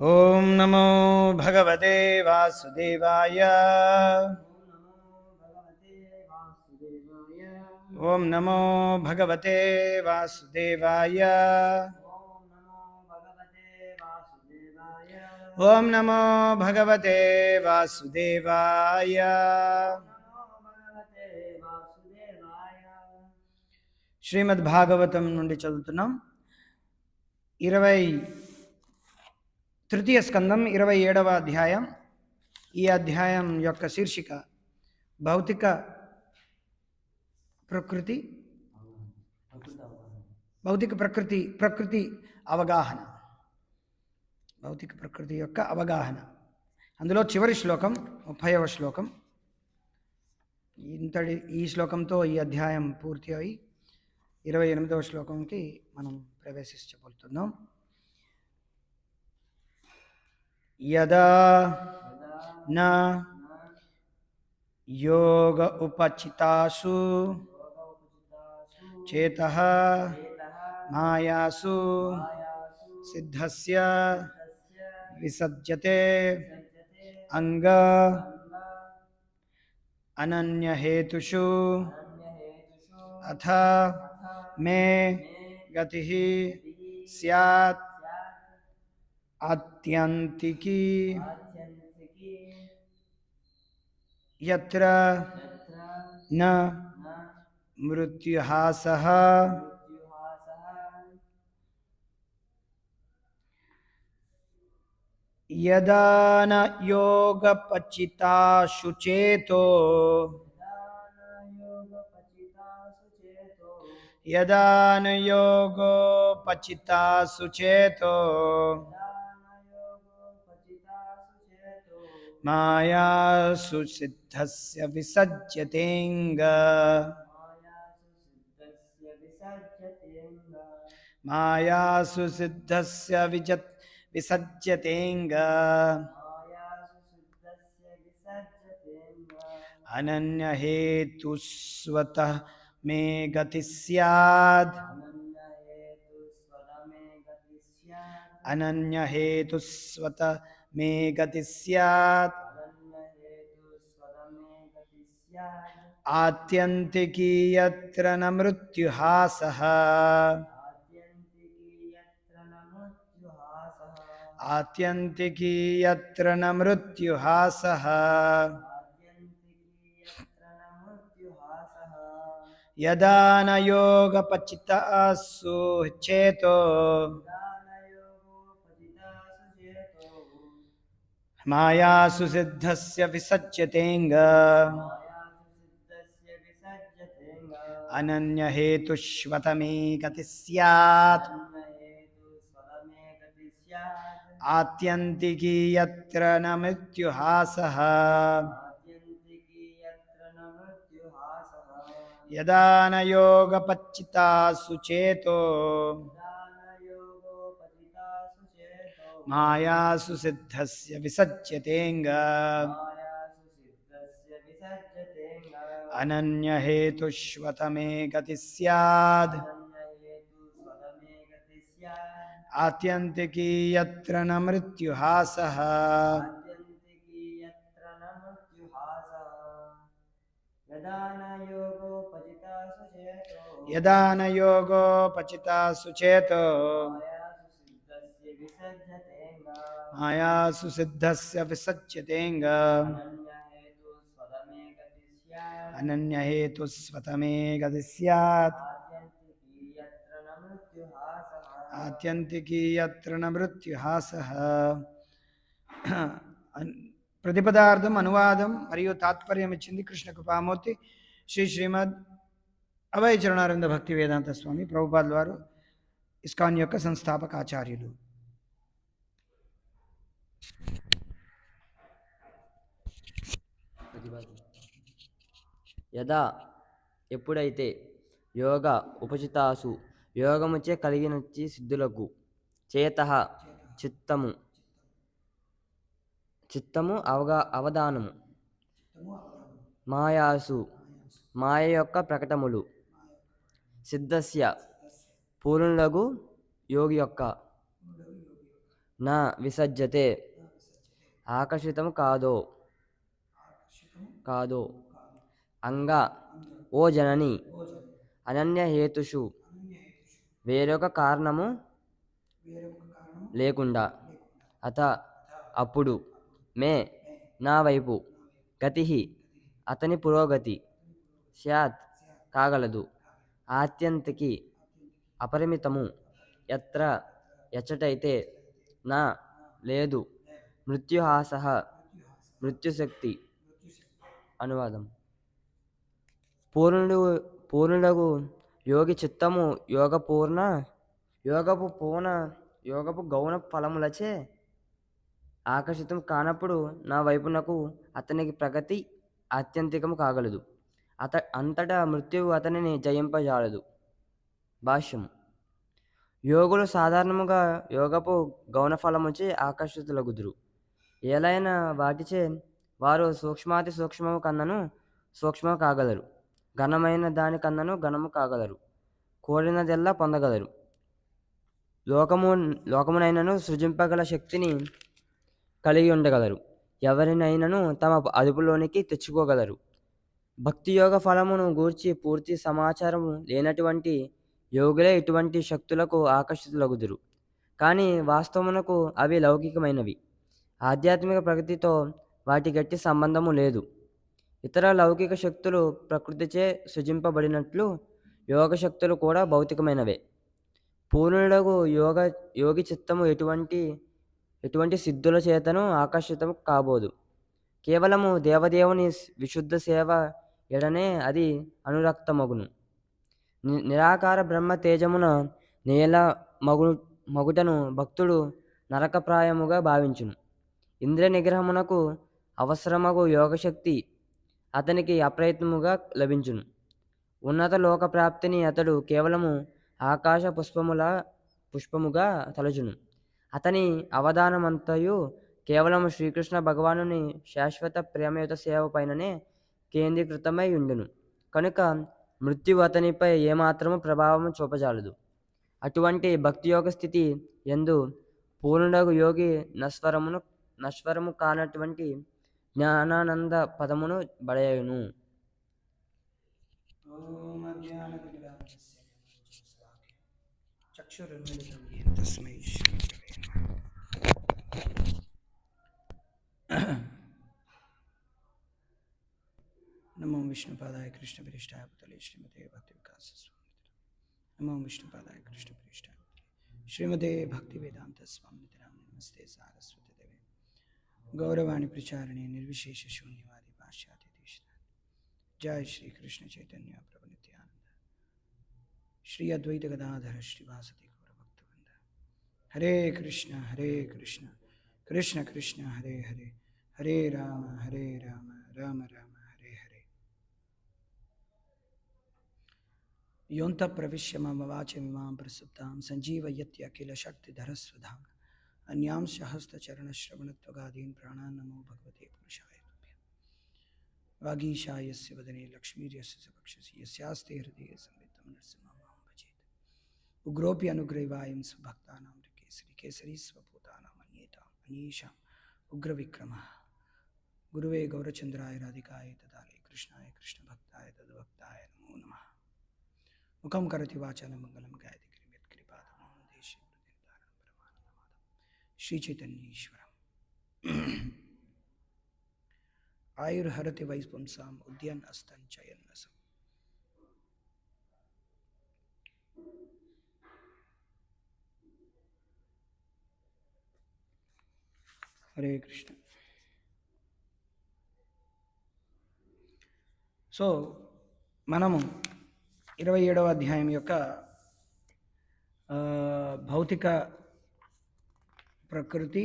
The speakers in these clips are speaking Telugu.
ओम नमो भगवते वासुदेवाय। ओम नमो भगवते वासुदेवाय। ओम नमो भगवते वासुदेवाय। శ్రీమద్ భాగవతం నుండి చదువుతున్నాం. 23వ స్కందం 27వ అధ్యాయం. ఈ అధ్యాయం యొక్క శీర్షిక భౌతిక ప్రకృతి అవగాహన. భౌతిక ప్రకృతి యొక్క అవగాహన. అందులో చివరి శ్లోకం 30వ శ్లోకం. ఈ శ్లోకంతో ఈ అధ్యాయం పూర్తి అయి 28వ శ్లోకంకి మనం ప్రవేశించబోతున్నాం. యదా న యోగ ఉపచితాసు చేతః మాయాసు సిద్ధస్య విసజ్యతే అంగ అనన్యహేతుషు అథ మే గతిః స్యాత్ ఆత్యంతికీ యత్ర న మృత్యుహాసః. యదా న యోగపచితాసు చేతో యదా న యోగోపచితాసు చేతో మాయాసు సిద్ధస్య విసజ్యతేంగ. మాయాసు సిద్ధస్య విసజ్యతేంగ అనన్యహేతుస్వతః మే గతి స్యాద్. అనన్యహేతుస్వతః మే గతి స్యాత్ ఆత్యంతికీ యత్ర న మృత్యుహాసః. ఆత్యంతికీ యత్ర న మృత్యుహాసః. యదా న యోగపచితాసు చేతో మాయాసు సిద్ధస్య విసజ్యతేంగ అనన్యహేతుష్వత మే గతి స్యాత్. ఆత్యంతికీ యత్ర న మృత్యుహాసః. యదా న యోగపచితాసు చేతో మాయాసు సిద్ధస్య విసజ్యతేంగ అనన్యహేతుష్వత మే గతి స్యాద్. ఆత్యంతికీ యత్ర న మృత్యుహాసః. యదా న యోగోపచితాసు చేతో మాయాసు సిద్ధస్య విసజ్యతేంగ అనన్యహేతుస్వత మే గతి స్యాత్. ఆత్యంతికీ యత్ర న మృత్యుహాసః. ప్రతిపదార్థం, అనువాదం మరియు తాత్పర్యం ఇచ్చింది కృష్ణ కృపామూర్తి శ్రీమద్ అభయ చరణానంద భక్తి వేదాంత స్వామి ప్రభుపాదుల వారు, ఇస్కాన్ యొక్క సంస్థాపక ఆచార్యులు. యదా ఎప్పుడైతే యోగ ఉపచితాసు యోగముచే కలిగినచ్చి సిద్ధులకు చేతః చిత్తము అవధానము మాయాసు మాయ యొక్క ప్రకటములు సిద్ధస్య పూర్ణులగు యోగి యొక్క నా విసజ్జతే ఆకర్షితం కాదో అంగ ఓ జనని అనన్య హేతుషు వేరొక కారణము లేకుండా అప్పుడు మే నా వైపు గతి అతని పురోగతి స్యాత్ కాగలదు ఆత్యంతికి అపరిమితము ఎత్ర ఎచ్చటైతే నా లేదు మృత్యుహాస మృత్యుశక్తి. అనువాదం: పూర్ణుడగు యోగి చిత్తము యోగపు గౌణ ఫలములచే ఆకర్షితం కానప్పుడు నా వైపునకు అతనికి ప్రగతి ఆత్యంతికము కాగలదు. అంతటా మృత్యువు అతనిని జయింపజాలదు. భాష్యం: యోగులు సాధారణముగా యోగపు గౌణఫలముచే ఆకర్షితులగుదురు. ఏలైనా వాటిచే వారు సూక్ష్మాతి సూక్ష్మము కన్నను సూక్ష్మము కాగలరు, ఘనమైన దాని కన్నను ఘనము కాగలరు, కోరినదెల్లా పొందగలరు, లోకమునైనను సృజింపగల శక్తిని కలిగి ఉండగలరు, ఎవరినైనను తమ అదుపులోనికి తెచ్చుకోగలరు. భక్తియోగ ఫలమును గూర్చి పూర్తి సమాచారము లేనటువంటి యోగులే ఇటువంటి శక్తులకు ఆకర్షితులగుదురు. కానీ వాస్తవమునకు అవి లౌకికమైనవి. ఆధ్యాత్మిక ప్రగతితో వాటి గట్టి సంబంధము లేదు. ఇతర లౌకిక శక్తులు ప్రకృతిచే సృజింపబడినట్లు యోగ శక్తులు కూడా భౌతికమైనవే. పూర్ణుడగు యోగి చిత్తము ఎటువంటి సిద్ధుల చేతను ఆకర్షితం కాబోదు. కేవలము దేవదేవుని విశుద్ధ సేవ ఎడనే అది అనురక్తమగును. నిరాకార బ్రహ్మ తేజమున నేల మగుటను భక్తుడు నరకప్రాయముగా భావించును. ఇంద్రియ నిగ్రహమునకు అవసరమగు యోగశక్తి అతనికి అప్రయత్నముగా లభించును. ఉన్నత లోక ప్రాప్తిని అతడు కేవలము ఆకాశ పుష్పముగా తలచును. అతని అవధానమంతయు కేవలము శ్రీకృష్ణ భగవానుని శాశ్వత ప్రేమయుత సేవ పైననే కేంద్రీకృతమై ఉండును. కనుక మృత్యువు అతనిపై ఏమాత్రము ప్రభావము చూపజాలదు. అటువంటి భక్తియోగ స్థితి యందు పూర్ణుడగు యోగి నశ్వరము కానటువంటి జ్ఞానానంద పదమును బడయును. నమో విష్ణుపాదాయ కృష్ణ ప్రేష్టాయ పుతలే శ్రీమతే భక్తి వికాస స్వామి. నమో విష్ణుపాదాయ కృష్ణ ప్రేష్టాయ శ్రీమతే భక్తి వేదాంత స్వామి. నమస్తే సారస్వతి దేవి గౌరవాణి ప్రచారిణి నిర్విశేష శూన్యవాది పాశ్చాత్య దేశ. జయ శ్రీ కృష్ణ చైతన్య ప్రభు నిత్యానంద శ్రీ అద్వైత గదాధర శ్రీవాసతి గౌరభక్తవృంద. హరే కృష్ణ కృష్ణ కృష్ణ హరే హరే, హరే రామ రామ రామ హరే హరే. యోంత ప్రవిశ్య మమ వాచమిమాం ప్రసుప్తాం సంజీవయత్య అఖిల శక్తిధరస్వధాం. అన్యాంశ హస్తచరణశ్రవణత్వగాదీన్ ప్రాణాన్ నమో భగవతే పురుషాయ తుభ్యం. వాగీశాయస్య వదనే లక్ష్మీర్యస్య సవక్షసి యస్యాస్తే హృదయే సంవిత్తం నరసింహమాం భజేత్. ఉగ్రోపి అనుగ్రైవాయం స్వభక్తానాం కేసరీ స్వభూతానాం అన్యేతాం అనీషాం ఉగ్రవిక్రమః. గురువే గౌరచంద్రాయ రాధికాయ తదాలే కృష్ణాయ కృష్ణభక్తాయ తద్భక్తాయ నమో నమః. ముఖం కరతి వాచాన మంగళం గాయతి కృపాదమోహం దేశే వృద్ధిర్ధారణం పరమానందమాధవం శ్రీ చైతన్యేశ్వరం. ఆయుర్హరతి వైపుంసాం ఉద్యన్ అస్తం చయన్నసం. హరే కృష్ణ. సో మనము 27వ అధ్యాయం యొక్క భౌతిక ప్రకృతి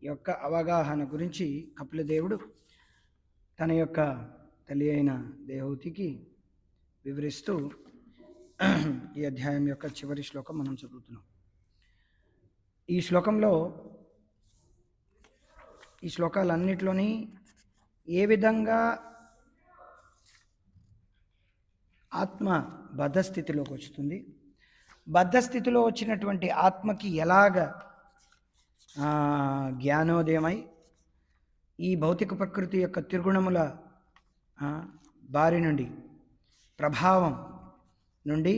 యొక్క అవగాహన గురించి కపిలదేవుడు తన యొక్క తల్లి అయిన దేవహూతికి వివరిస్తూ ఈ అధ్యాయం యొక్క చివరి శ్లోకం మనం చదువుతున్నాం. ఈ శ్లోకాలన్నిటిలోని ఏ విధంగా ఆత్మ బద్ధస్థితిలోకి వస్తుంది. బద్ధస్థితిలో వచ్చినటువంటి ఆత్మకి ఎలాగ జ్ఞానోదయమై ఈ భౌతిక ప్రకృతి యొక్క తిరుగుణముల బారి నుండి, ప్రభావం నుండి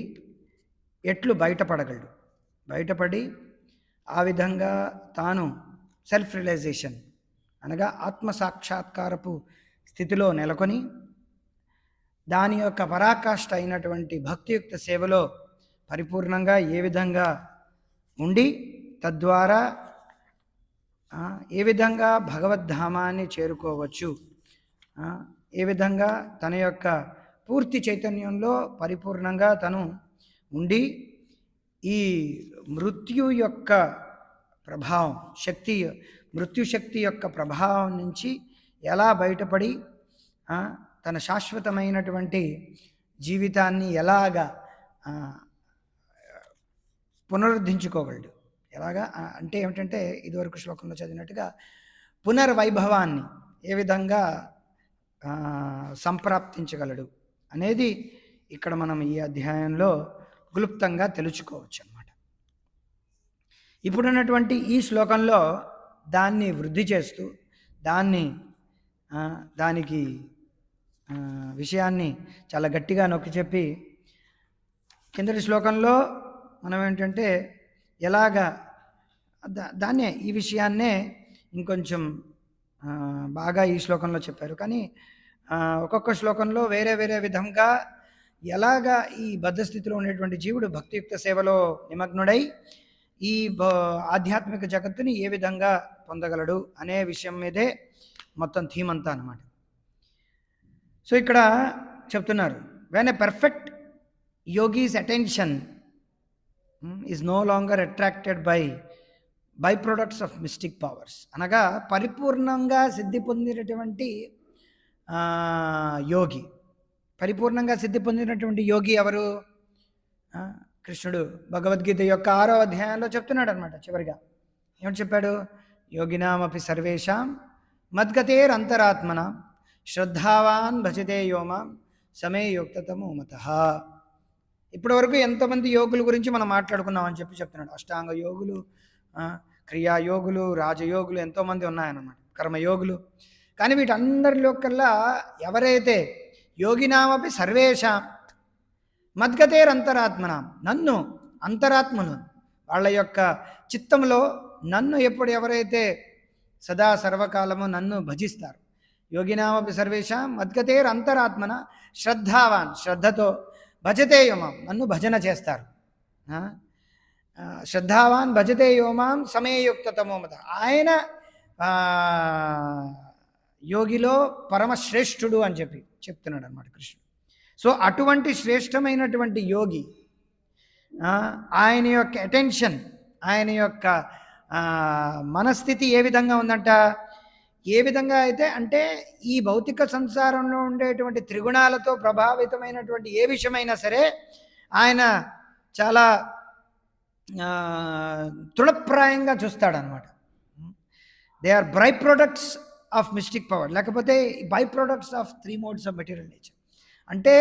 ఎట్లు బయటపడగలడు, బయటపడి ఆ విధంగా తాను సెల్ఫ్ రియలైజేషన్ అనగా ఆత్మసాక్షాత్కారపు స్థితిలో నెలకొని దాని యొక్క పరాకాష్ఠ అయినటువంటి భక్తియుక్త సేవలో పరిపూర్ణంగా ఏ విధంగా ఉండి తద్వారా ఏ విధంగా భగవద్ధామాన్ని చేరుకోవచ్చు, ఏ విధంగా తన యొక్క పూర్తి చైతన్యంలో పరిపూర్ణంగా తను ఉండి ఈ మృత్యు యొక్క ప్రభావం మృత్యుశక్తి యొక్క ప్రభావం నుంచి ఎలా బయటపడి తన శాశ్వతమైనటువంటి జీవితాన్ని ఎలాగా పునరుద్ధరించుకోగలడు. ఎలాగా అంటే ఏమిటంటే ఇదివరకు శ్లోకంలో చదివినట్టుగా పునర్వైభవాన్ని ఏ విధంగా సంప్రాప్తించగలడు అనేది ఇక్కడ మనం ఈ అధ్యాయంలో క్లుప్తంగా తెలుసుకోవచ్చు అన్నమాట. ఇప్పుడున్నటువంటి ఈ శ్లోకంలో దాన్ని వృద్ధి చేస్తూ దానికి విషయాన్ని చాలా గట్టిగా నొక్కి చెప్పి కిందటి శ్లోకంలో మనం ఏంటంటే ఎలాగా దాన్నే ఈ విషయాన్నే ఇంకొంచెం బాగా ఈ శ్లోకంలో చెప్పారు. కానీ ఒక్కొక్క శ్లోకంలో వేరే వేరే విధంగా ఎలాగా ఈ బద్ధస్థితిలో ఉండేటువంటి జీవుడు భక్తియుక్త సేవలో నిమగ్నుడై ఈ ఆధ్యాత్మిక జగత్తుని ఏ విధంగా పొందగలడు అనే విషయం మీదే మొత్తం థీమ్ అంతా అన్నమాట. సో ఇక్కడ చెప్తున్నారు, when a perfect yogi's attention is no longer attracted by products of mystic powers, అనగా పరిపూర్ణంగా సిద్ధి పొందినటువంటి యోగి. పరిపూర్ణంగా సిద్ధి పొందినటువంటి యోగి ఎవరు? కృష్ణుడు భగవద్గీత యొక్క 6వ అధ్యాయంలో చెప్తున్నాడు అనమాట. చివరిగా ఏమిటి చెప్పాడు? యోగినామపి సర్వేషాం మద్గతేరంతరాత్మన శ్రద్ధావాన్ భజతే యోమాం సమే యోక్తతమో మతః. ఇప్పటి వరకు ఎంతమంది యోగుల గురించి మనం మాట్లాడుకున్నామని చెప్తున్నాడు. అష్టాంగ యోగులు, క్రియాయోగులు, రాజయోగులు ఎంతోమంది ఉన్నాయన్నమాట, కర్మయోగులు. కానీ వీటందరిలో కల్లా ఎవరైతే యోగినామపి సర్వేషాం మద్గతేరంతరాత్మనాం, నన్ను అంతరాత్మను వాళ్ళ యొక్క చిత్తంలో నన్ను ఎవరైతే సదా సర్వకాలము నన్ను భజిస్తారు, యోగినామపి సర్వేషాం మద్గతేరంతరాత్మన శ్రద్ధావాన్, శ్రద్ధతో భజతే యోమాం, నన్ను భజన చేస్తారు. శ్రద్ధావాన్ భజతే యోమాం సమేయుక్తతమో మత, ఆయన యోగిలో పరమశ్రేష్ఠుడు అని చెప్తున్నాడు అనమాట కృష్ణుడు. సో అటువంటి శ్రేష్టమైనటువంటి యోగి ఆయన యొక్క అటెన్షన్, ఆయన యొక్క మనస్థితి ఏ విధంగా ఉందంట? ఏ విధంగా అయితే అంటే ఈ భౌతిక సంసారంలో ఉండేటువంటి త్రిగుణాలతో ప్రభావితమైనటువంటి ఏ విషయమైనా సరే ఆయన చాలా తృణప్రాయంగా చూస్తాడనమాట. They are by products of mystic power, లేకపోతే by products of 3 modes of material nature. అంటే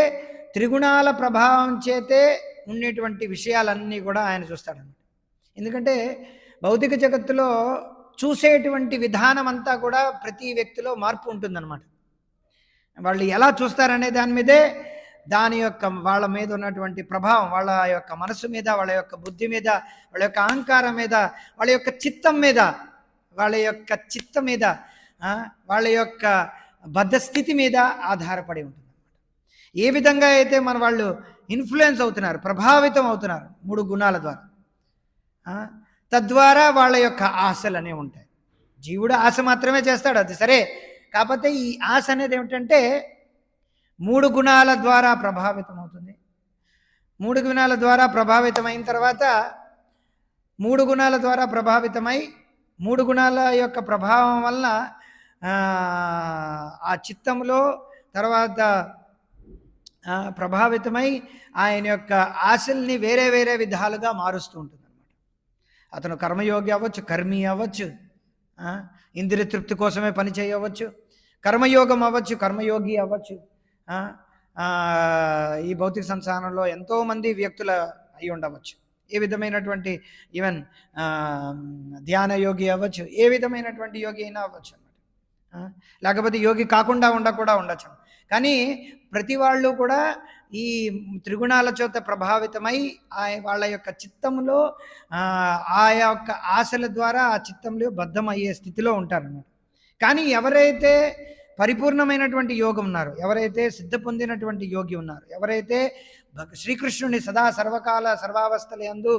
త్రిగుణాల ప్రభావం చేతే ఉండేటువంటి విషయాలన్నీ కూడా ఆయన చూస్తాడనమాట. ఎందుకంటే భౌతిక జగత్తులో చూసేటువంటి విధానం అంతా కూడా ప్రతి వ్యక్తిలో మార్పు ఉంటుందన్నమాట. వాళ్ళు ఎలా చూస్తారనే దాని మీదే దాని యొక్క వాళ్ళ మీద ఉన్నటువంటి ప్రభావం, వాళ్ళ యొక్క మనసు మీద, వాళ్ళ యొక్క బుద్ధి మీద, వాళ్ళ యొక్క అహంకారం మీద, వాళ్ళ యొక్క చిత్తం మీద, వాళ్ళ యొక్క బద్ధస్థితి మీద ఆధారపడి ఉంటుంది. ఏ విధంగా అయితే మన వాళ్ళు ఇన్ఫ్లుయెన్స్ అవుతున్నారు, ప్రభావితం అవుతున్నారు 3 గుణాల ద్వారా, తద్వారా వాళ్ళ యొక్క ఆశలు అనేవి ఉంటాయి. జీవుడు ఆశ మాత్రమే చేస్తాడు, అది సరే. కాకపోతే ఈ ఆశ అనేది ఏమిటంటే 3 గుణాల ద్వారా ప్రభావితం అవుతుంది. 3 గుణాల ద్వారా ప్రభావితమైన తర్వాత 3 గుణాల ద్వారా ప్రభావితమై 3 గుణాల యొక్క ప్రభావం వల్ల ఆ చిత్తంలో తర్వాత ప్రభావితమై ఆయన యొక్క ఆశల్ని వేరే వేరే విధాలుగా మారుస్తూ ఉంటుంది అనమాట. అతను కర్మయోగి అవ్వచ్చు, కర్మి అవ్వచ్చు, ఇంద్రియ తృప్తి కోసమే పని చేయవచ్చు, కర్మయోగం అవ్వచ్చు, కర్మయోగి అవ్వచ్చు, ఈ భౌతిక సంసారంలో ఎంతోమంది వ్యక్తుల అయి ఉండవచ్చు. ఏ విధమైనటువంటి ఈవెన్ ధ్యాన యోగి అవ్వచ్చు, ఏ విధమైనటువంటి యోగి అయినా అవ్వచ్చు అన్నమాట. లేకపోతే యోగి కాకుండా కూడా ఉండొచ్చు. కానీ ప్రతి వాళ్ళు కూడా ఈ త్రిగుణాల చేత ప్రభావితమై వాళ్ళ యొక్క చిత్తంలో ఆ యొక్క ఆశల ద్వారా ఆ చిత్తంలో బద్ధమయ్యే స్థితిలో ఉంటారన్నమాట. కానీ ఎవరైతే పరిపూర్ణమైనటువంటి యోగం ఉన్నారు, ఎవరైతే సిద్ధ పొందినటువంటి యోగి ఉన్నారు, ఎవరైతే శ్రీకృష్ణుని సదా సర్వకాల సర్వావస్థల యందు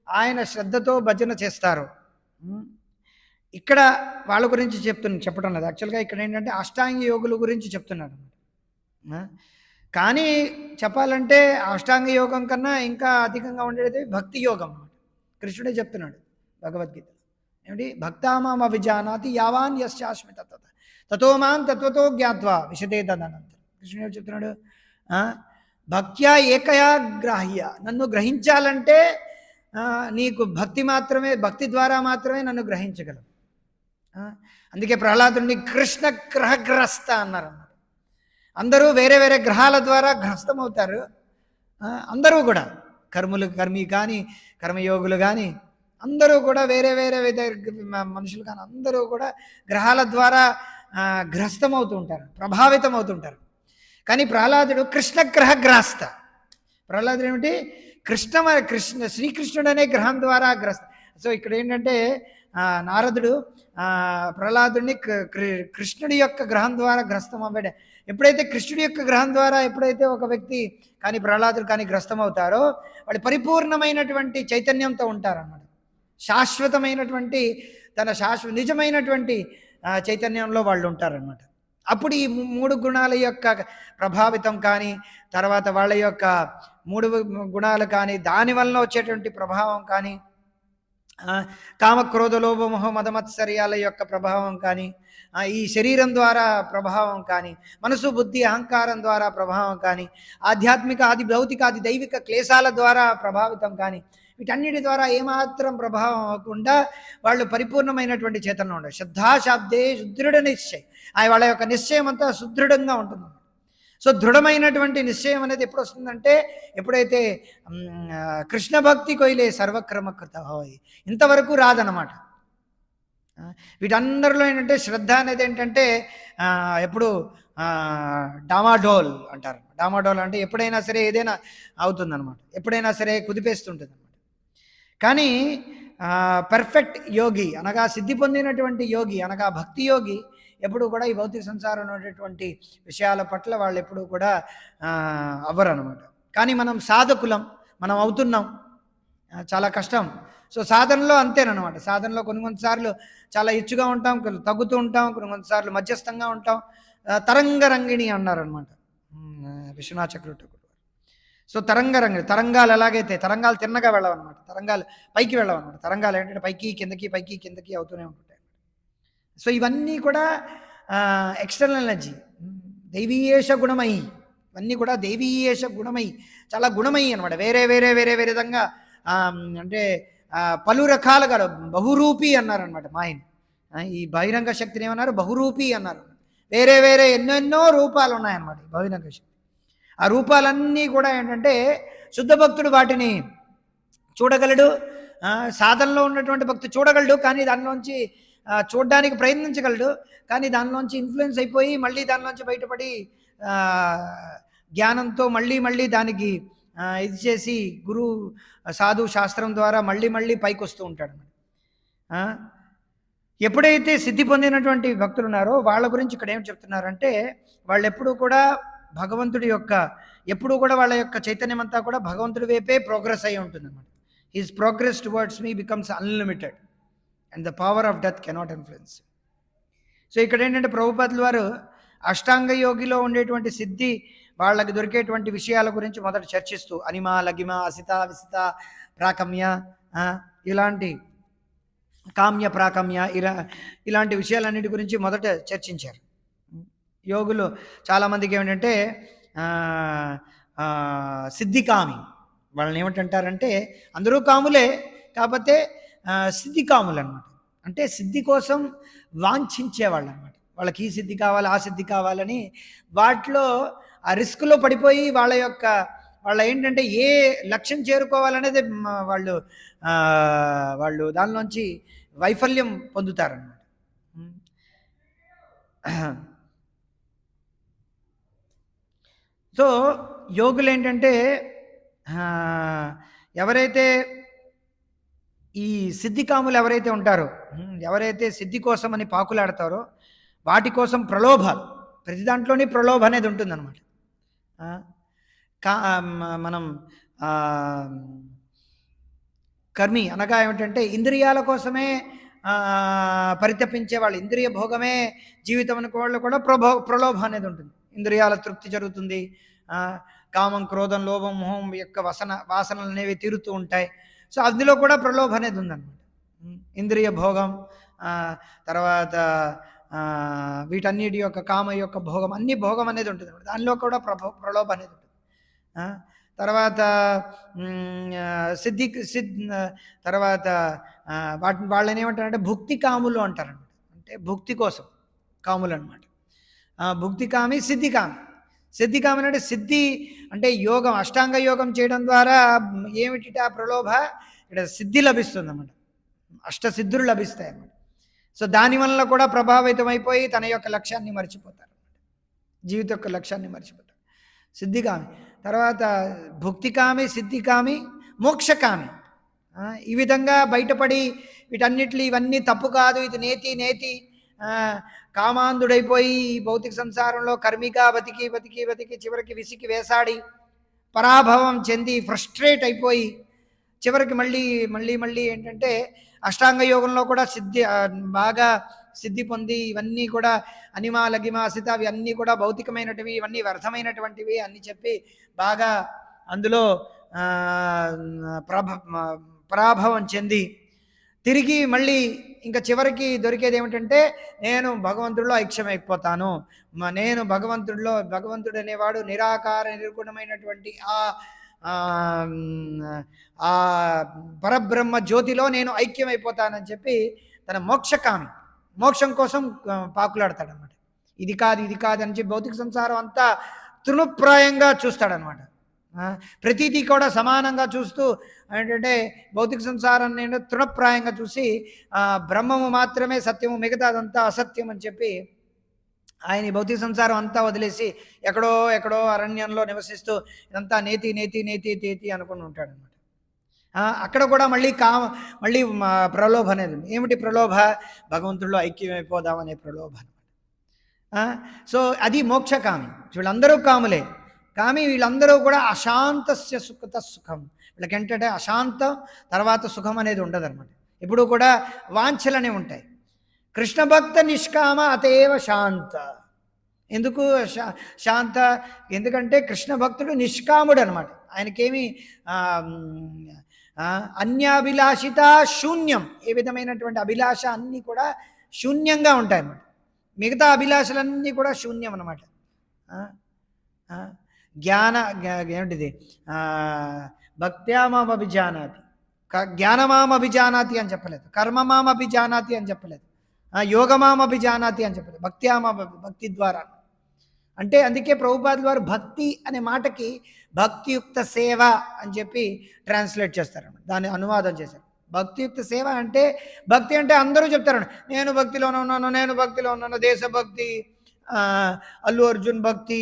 ఆయన శ్రద్ధతో భజన చేస్తారో, ఇక్కడ వాళ్ళ గురించి చెప్పడం లేదు. యాక్చువల్గా ఇక్కడ ఏంటంటే అష్టాంగ యోగుల గురించి చెప్తున్నారు. కానీ చెప్పాలంటే అష్టాంగ యోగం కన్నా ఇంకా అధికంగా ఉండేది భక్తి యోగం అన్నమాట. కృష్ణుడే చెప్తున్నాడు భగవద్గీతలో ఏమిటి, భక్తామాం అవిజానాతి యావాన్ యశ్చాస్మి తతో మాం తత్వతో జ్ఞాత్వా విశదే తదనంతరం. కృష్ణుడు చెప్తున్నాడు, భక్త్యా ఏకయా గ్రాహ్య, నన్ను గ్రహించాలంటే నీకు భక్తి ద్వారా మాత్రమే నన్ను గ్రహించగలవు. అందుకే ప్రహ్లాదుని కృష్ణ గ్రహగ్రస్త అన్నారు. అందరూ వేరే వేరే గ్రహాల ద్వారా గ్రస్తమవుతారు. అందరూ కూడా కర్మి కానీ కర్మయోగులు కానీ అందరూ కూడా వేరే వేరే మనుషులు కానీ అందరూ కూడా గ్రహాల ద్వారా గ్రస్తమవుతూ ఉంటారు, ప్రభావితం అవుతుంటారు. కానీ ప్రహ్లాదుడు కృష్ణగ్రహగ్రస్త. ప్రహ్లాదుడు ఏమిటి, శ్రీకృష్ణుడు అనే గ్రహం ద్వారా గ్రస్త. సో ఇక్కడ ఏంటంటే నారదుడు ప్రహ్లాదుడిని కృష్ణుడి యొక్క గ్రహం ద్వారా గ్రస్తం అవ్వడే. ఎప్పుడైతే కృష్ణుడి యొక్క గ్రహం ద్వారా ఎప్పుడైతే ఒక వ్యక్తి కానీ ప్రహ్లాదుడు కానీ గ్రస్తం అవుతారో వాళ్ళు పరిపూర్ణమైనటువంటి చైతన్యంతో ఉంటారన్నమాట. శాశ్వతమైనటువంటి నిజమైనటువంటి చైతన్యంలో వాళ్ళు ఉంటారన్నమాట. అప్పుడు ఈ 3 గుణాల యొక్క ప్రభావితం కానీ తర్వాత వాళ్ళ యొక్క 3 గుణాలు కానీ దానివల్ల వచ్చేటువంటి ప్రభావం కానీ కామక్రోధ లోభ మోహ మదమత్సర్యాల యొక్క ప్రభావం కానీ ఈ శరీరం ద్వారా ప్రభావం కానీ మనసు బుద్ధి అహంకారం ద్వారా ప్రభావం కానీ ఆధ్యాత్మిక ఆది భౌతిక ఆది దైవిక క్లేశాల ద్వారా ప్రభావితం కానీ వీటన్నిటి ద్వారా ఏమాత్రం ప్రభావం అవ్వకుండా వాళ్ళు పరిపూర్ణమైనటువంటి చేతనంలో ఉండాలి. శ్రద్ధాశాబ్దే సుదృఢ నిశ్చయం, వాళ్ళ యొక్క నిశ్చయం అంతా సుదృఢంగా ఉంటుంది. సో దృఢమైనటువంటి నిశ్చయం అనేది ఎప్పుడు వస్తుందంటే ఎప్పుడైతే కృష్ణ భక్తి కొయిలే సర్వక్రమకృత హోయ్, ఇంతవరకు రాదనమాట. వీటందరిలో ఏంటంటే శ్రద్ధ అనేది ఏంటంటే ఎప్పుడు డామాడోల్ అంటారు. డామాడోల్ అంటే ఎప్పుడైనా సరే ఏదైనా అవుతుందన్నమాట, ఎప్పుడైనా సరే కుదిపేస్తుంటుంది అనమాట. కానీ పర్ఫెక్ట్ యోగి అనగా సిద్ధి పొందినటువంటి యోగి అనగా భక్తి యోగి ఎప్పుడు కూడా ఈ భౌతిక సంసారంలో ఉన్నటువంటి విషయాల పట్ల వాళ్ళు ఎప్పుడు కూడా అవ్వరు అనమాట. కానీ మనం సాధకులం, మనం అవుతున్నాం, చాలా కష్టం. సో సాధనలో అంతేనమాట. సాధనలో కొన్నిసార్లు చాలా ఇచ్చుగా ఉంటాం, తగ్గుతూ ఉంటాం, కొన్నిసార్లు మధ్యస్థంగా ఉంటాం. తరంగరంగిణి అన్నారనమాట విశ్వనాథ చక్రవర్తి. సో తరంగాలు ఎలాగైతే తరంగాలు తిన్నగా వెళ్ళవన్నమాట, తరంగాలు పైకి వెళ్ళవన్నమాట. తరంగాలు ఏంటంటే పైకి కిందకి అవుతూనే ఉంటుంటాయి. సో ఇవన్నీ కూడా ఎక్స్టర్నల్ ఎనర్జీ, దైవీయేష గుణమయి, ఇవన్నీ కూడా దైవీయేష గుణమయి, చాలా గుణమయి అనమాట. వేరే విధంగా అంటే పలు రకాలుగా బహురూపి అన్నారనమాట మాయని. ఈ బహిరంగ శక్తిని ఏమన్నారు, బహురూపి అన్నారు. వేరే ఎన్నెన్నో రూపాలు ఉన్నాయన్నమాట ఈ బహిరంగ శక్తి. ఆ రూపాలన్నీ కూడా ఏంటంటే శుద్ధ భక్తుడు వాటిని చూడగలడు, సాధనలో ఉన్నటువంటి భక్తుడు చూడగలడు. కానీ దానిలోంచి చూడడానికి ప్రయత్నించగలడు. కానీ దానిలోంచి ఇన్ఫ్లుయెన్స్ అయిపోయి మళ్ళీ దానిలోంచి బయటపడి జ్ఞానంతో మళ్ళీ దానికి ఇది చేసి గురు సాధు శాస్త్రం ద్వారా మళ్ళీ పైకి వస్తూ ఉంటాడు. ఎప్పుడైతే సిద్ధి పొందినటువంటి భక్తులు ఉన్నారో వాళ్ళ గురించి ఇక్కడ ఏం చెప్తున్నారంటే వాళ్ళు ఎప్పుడూ కూడా భగవంతుడి యొక్క ఎప్పుడు కూడా వాళ్ళ యొక్క చైతన్యం అంతా కూడా భగవంతుడి వైపే ప్రోగ్రెస్ అయి ఉంటుంది అన్నమాట. His progress towards me becomes unlimited and the power of death cannot influence. So ఇక్కడ ఏంటంటే ప్రభుపాదుల వారు అష్టాంగ యోగిలో ఉండేటువంటి సిద్ధి వాళ్ళకి దొరికేటువంటి విషయాల గురించి మొదట చర్చిస్తూ అనిమ లగిమ అసిత విసిత ప్రాకమ్య ఇలాంటి కామ్య ప్రాకమ్య ఇలాంటి విషయాలన్నిటి గురించి మొదట చర్చించారు. యోగులు చాలామందికి ఏమిటంటే సిద్ధికామి, వాళ్ళని ఏమిటంటారంటే అందరూ కాములే కాకపోతే సిద్ధికాములు అనమాట. అంటే సిద్ధి కోసం వాంఛించేవాళ్ళు అనమాట. వాళ్ళకి ఈ సిద్ధి కావాలి ఆ సిద్ధి కావాలని వాటిలో ఆ రిస్క్లో పడిపోయి వాళ్ళ ఏంటంటే ఏ లక్ష్యం చేరుకోవాలనేది వాళ్ళు దానిలోంచి వైఫల్యం పొందుతారన్నమాట. సో యోగులు ఏంటంటే ఎవరైతే ఈ సిద్ధికాములు ఎవరైతే ఉంటారో, ఎవరైతే సిద్ధి కోసం అని పాకులాడతారో, వాటి కోసం ప్రలోభాలు, ప్రతి దాంట్లోని ప్రలోభ అనేది ఉంటుందన్నమాట. మనం కర్మి అనగా ఏమిటంటే ఇంద్రియాల కోసమే పరితపించే వాళ్ళు, ఇంద్రియ భోగమే జీవితం అనుకో వాళ్ళు కూడా ప్రలోభ అనేది ఉంటుంది. ఇంద్రియాల తృప్తి జరుగుతుంది, కామం, క్రోధం, లోభం, మోహం యొక్క వాసనలు అనేవి తీరుతూ ఉంటాయి. సో అందులో కూడా ప్రలోభ అనేది ఉందన్నమాట. ఇంద్రియ భోగం, తర్వాత వీటన్నిటి యొక్క కామ యొక్క భోగం, అన్ని భోగం అనేది ఉంటుంది, దానిలో కూడా ప్రలోభ అనేది ఉంటుంది. తర్వాత తర్వాత వాళ్ళని ఏమంటారంటే భుక్తి కాములు అంటారనమాట. అంటే భుక్తి కోసం కాములు అనమాట. భుక్తికామి, సిద్ధికామి. సిద్ధికామి అంటే సిద్ధి అంటే యోగం, అష్టాంగ యోగం చేయడం ద్వారా ఏమిటి ఆ ప్రలోభ, ఇక్కడ సిద్ధి లభిస్తుంది అన్నమాట. అష్టసిద్ధులు లభిస్తాయి అన్నమాట. సో దానివల్ల కూడా ప్రభావితం అయిపోయి తన యొక్క లక్ష్యాన్ని మర్చిపోతారు, జీవిత యొక్క లక్ష్యాన్ని మర్చిపోతారు. సిద్ధికామి. తర్వాత భుక్తికామి, సిద్ధికామి, మోక్షకామి. ఈ విధంగా బయటపడి వీటన్నిటిలో ఇవన్నీ తప్పు కాదు, ఇది నేతి కామాంధుడైపోయి భౌతిక సంసారంలో కర్మిగా బతికి బతికి బతికి చివరికి విసికి వేసాడి పరాభవం చెంది ఫ్రస్ట్రేట్ అయిపోయి చివరికి మళ్ళీ ఏంటంటే అష్టాంగ యోగంలో కూడా బాగా సిద్ధి పొంది ఇవన్నీ కూడా అనిమా లగిమా అసిత ఇవన్నీ కూడా భౌతికమైనటివి, ఇవన్నీ వ్యర్థమైనటువంటివి అన్ని చెప్పి బాగా అందులో పరాభవం చెంది తిరిగి మళ్ళీ ఇంకా చివరికి దొరికేది ఏమిటంటే నేను భగవంతుడిలో ఐక్యమైపోతాను, నేను భగవంతుడు అనేవాడు నిరాకార నిర్గుణమైనటువంటి ఆ పరబ్రహ్మ జ్యోతిలో నేను ఐక్యమైపోతానని చెప్పి తన మోక్షం కోసం పాకులాడతాడనమాట. ఇది కాదు అని చెప్పి భౌతిక సంసారం అంతా తృణప్రాయంగా చూస్తాడనమాట. ప్రతిదీ కూడా సమానంగా చూస్తూ ఏంటంటే భౌతిక సంసారాన్ని నేను తృణప్రాయంగా చూసి బ్రహ్మము మాత్రమే సత్యము, మిగతాదంతా అసత్యం అని చెప్పి ఆయన ఈ భౌతిక సంసారం అంతా వదిలేసి ఎక్కడో అరణ్యంలో నివసిస్తూ ఇదంతా నేతి అనుకుని ఉంటాడనమాట. అక్కడ కూడా మళ్ళీ ప్రలోభ అనేది ఉంది. ఏమిటి ప్రలోభ? భగవంతుడిలో ఐక్యమైపోదామనే ప్రలోభ అనమాట. సో అది మోక్షకామి. వీళ్ళందరూ కాములే. వీళ్ళందరూ కూడా అశాంతస్య సుఖత సుఖం. వీళ్ళకి ఏంటంటే అశాంతం తర్వాత సుఖం అనేది ఉండదన్నమాట. ఎప్పుడు కూడా వాంఛలనే ఉంటాయి. కృష్ణ భక్త నిష్కామ అతేవ శాంత. ఎందుకు శాంత? ఎందుకంటే కృష్ణ భక్తుడు నిష్కాముడు అనమాట. ఆయనకేమి అన్యాభిలాషిత శూన్యం, ఏ విధమైనటువంటి అభిలాష అన్నీ కూడా శూన్యంగా ఉంటాయి అన్నమాట. మిగతా అభిలాషలన్నీ కూడా శూన్యం అన్నమాట. ఏమిటిది? భక్త్యామాం అభిజానాతి, జ్ఞానమాం అభిజానాతి అని చెప్పలేదు, కర్మమాం అభిజానాతి అని చెప్పలేదు, యోగమాం అభిజానాతి అని చెప్పలేదు, భక్తి ద్వారా. అంటే అందుకే ప్రభుపాదుల వారు భక్తి అనే మాటకి భక్తియుక్త సేవ అని చెప్పి ట్రాన్స్లేట్ చేస్తారన్నమాట, దాన్ని అనువాదం చేశారు. భక్తియుక్త సేవ అంటే భక్తి అంటే అందరూ చెప్తారు నేను భక్తిలోనే ఉన్నాను, దేశభక్తి, అల్లు అర్జున్ భక్తి,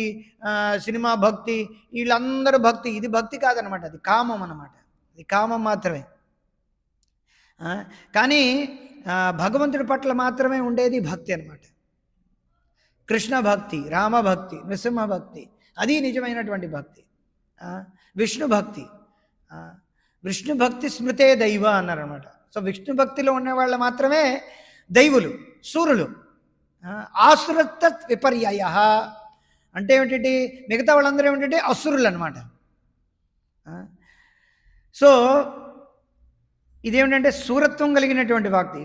సినిమా భక్తి, వీళ్ళందరూ భక్తి. ఇది భక్తి కాదనమాట, అది కామం అన్నమాట. ఇది కామం మాత్రమే. కానీ భగవంతుడి పట్ల మాత్రమే ఉండేది భక్తి అనమాట. కృష్ణ భక్తి, రామభక్తి, నృసింహ భక్తి, అది నిజమైనటువంటి భక్తి. విష్ణు భక్తి స్మృతే దైవ అన్నారనమాట. సో విష్ణు భక్తిలో ఉన్నవాళ్ళు మాత్రమే దైవులు, సూరులు. ఆసురత విపర్యయ అంటే ఏమిటి? మిగతా వాళ్ళందరూ ఏమిటంటే అసురులు అనమాట. సో ఇదేమిటంటే సూరత్వం కలిగినటువంటి భక్తి.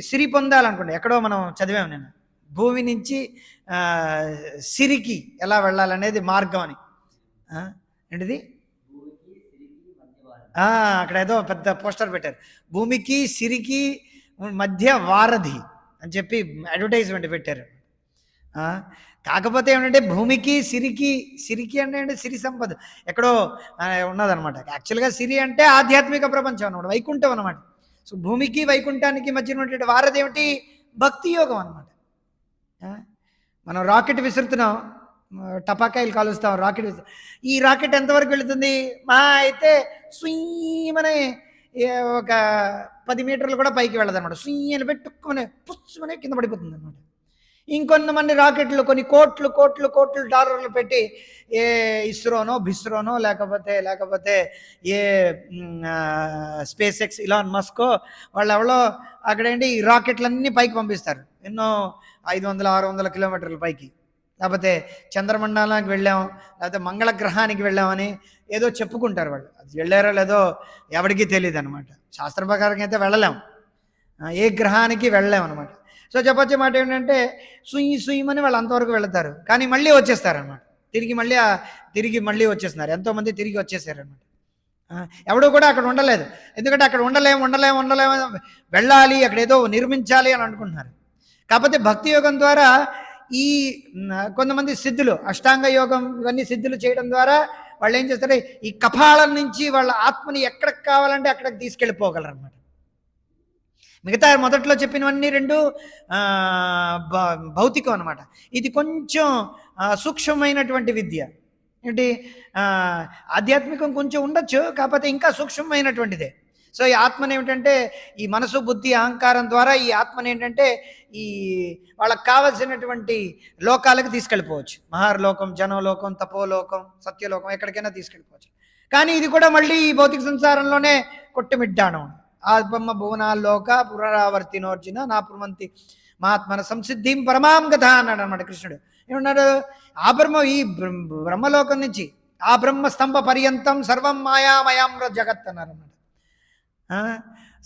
సిరి పొందాలనుకోండి, ఎక్కడో మనం చదివాము, నేను భూమి నుంచి సిరికి ఎలా వెళ్ళాలనేది మార్గం అని. ఏంటిది? అక్కడ ఏదో పెద్ద పోస్టర్ పెట్టారు, భూమికి సిరికి మధ్య వారధి అని చెప్పి అడ్వర్టైజ్మెంట్ పెట్టారు. కాకపోతే ఏమిటంటే భూమికి సిరికి అంటే సిరి సంపద ఎక్కడో ఉన్నదనమాట. యాక్చువల్గా సిరి అంటే ఆధ్యాత్మిక ప్రపంచం అనమాట, వైకుంఠం అనమాట. సో భూమికి వైకుంఠానికి మధ్య ఉన్నటువంటి వారధి ఏమిటి? భక్తి యోగం అనమాట. మనం రాకెట్ విసురుతున్నాం, టపాకాయలు కాలుస్తాం, రాకెట్ ఈ రాకెట్ ఎంతవరకు వెళుతుంది? మా అయితే సుయ్యమనే ఒక 10 మీటర్లు కూడా పైకి వెళ్ళదు అనమాట. సుయ్యని పెట్టుకునే పుచ్చుమనే కింద పడిపోతుంది అనమాట. ఇంకొంతమంది రాకెట్లు కొన్ని కోట్లు డాలర్లు పెట్టి ఏ ఇస్రోనో బిస్రోనో లేకపోతే ఏ స్పేస్ ఎక్స్ ఇలాన్ మస్కో వాళ్ళు ఎవరో అక్కడేంటి ఈ రాకెట్లన్నీ పైకి పంపిస్తారు, ఎన్నో 500-600 కిలోమీటర్ల పైకి. లేకపోతే చంద్రమండలానికి వెళ్ళాం, లేకపోతే మంగళ గ్రహానికి వెళ్ళామని ఏదో చెప్పుకుంటారు వాళ్ళు. అది వెళ్ళారో లేదో ఎవరికీ తెలియదు అనమాట. శాస్త్ర ప్రకారంగా అయితే వెళ్ళలేం, ఏ గ్రహానికి వెళ్ళలేం అనమాట. సో చెప్పొచ్చే మాట ఏంటంటే సుయ్యమని వాళ్ళు అంతవరకు వెళతారు, కానీ మళ్ళీ వచ్చేస్తారనమాట. తిరిగి మళ్ళీ వచ్చేస్తున్నారు. ఎంతోమంది తిరిగి వచ్చేసారనమాట. ఎవడూ కూడా అక్కడ ఉండలేదు, ఎందుకంటే అక్కడ ఉండలేము వెళ్ళాలి, అక్కడ ఏదో నిర్మించాలి అని అనుకుంటున్నారు. కాకపోతే భక్తి యోగం ద్వారా ఈ కొంతమంది సిద్ధులు, అష్టాంగ యోగం ఇవన్నీ సిద్ధులు చేయడం ద్వారా వాళ్ళు ఏం చేస్తారు, ఈ కపాలం నుంచి వాళ్ళ ఆత్మని ఎక్కడికి కావాలంటే అక్కడికి తీసుకెళ్ళిపోగలరు అనమాట. మిగతా మొదట్లో చెప్పినవన్నీ 2 భౌతికం అనమాట. ఇది కొంచెం సూక్ష్మమైనటువంటి విద్య. ఏంటి, ఆధ్యాత్మికం కొంచెం ఉండొచ్చు, కాకపోతే ఇంకా సూక్ష్మమైనటువంటిదే. సో ఈ ఆత్మని ఏమిటంటే ఈ మనసు బుద్ధి అహంకారం ద్వారా ఈ ఆత్మని ఏంటంటే ఈ వాళ్ళకి కావలసినటువంటి లోకాలకు తీసుకెళ్ళిపోవచ్చు. మహార్లోకం, జనలోకం, తపోలోకం, సత్యలోకం, ఎక్కడికైనా తీసుకెళ్ళిపోవచ్చు. కానీ ఇది కూడా మళ్ళీ ఈ భౌతిక సంసారంలోనే కొట్టుమిడ్డానం. ఆత్మ భువనాల్లోక పునరావర్తినోర్జున నా పుర్వంతి మహాత్మన సంసిద్ధిం పరమాం గత అన్నాడు అనమాట కృష్ణుడు. ఏమన్నాడు, ఆ బ్రహ్మ ఈ బ్రహ్మలోకం నుంచి ఆ బ్రహ్మ స్తంభ పర్యంతం సర్వం మాయామయామ్ర జగత్ అన్నారు అన్నమాట.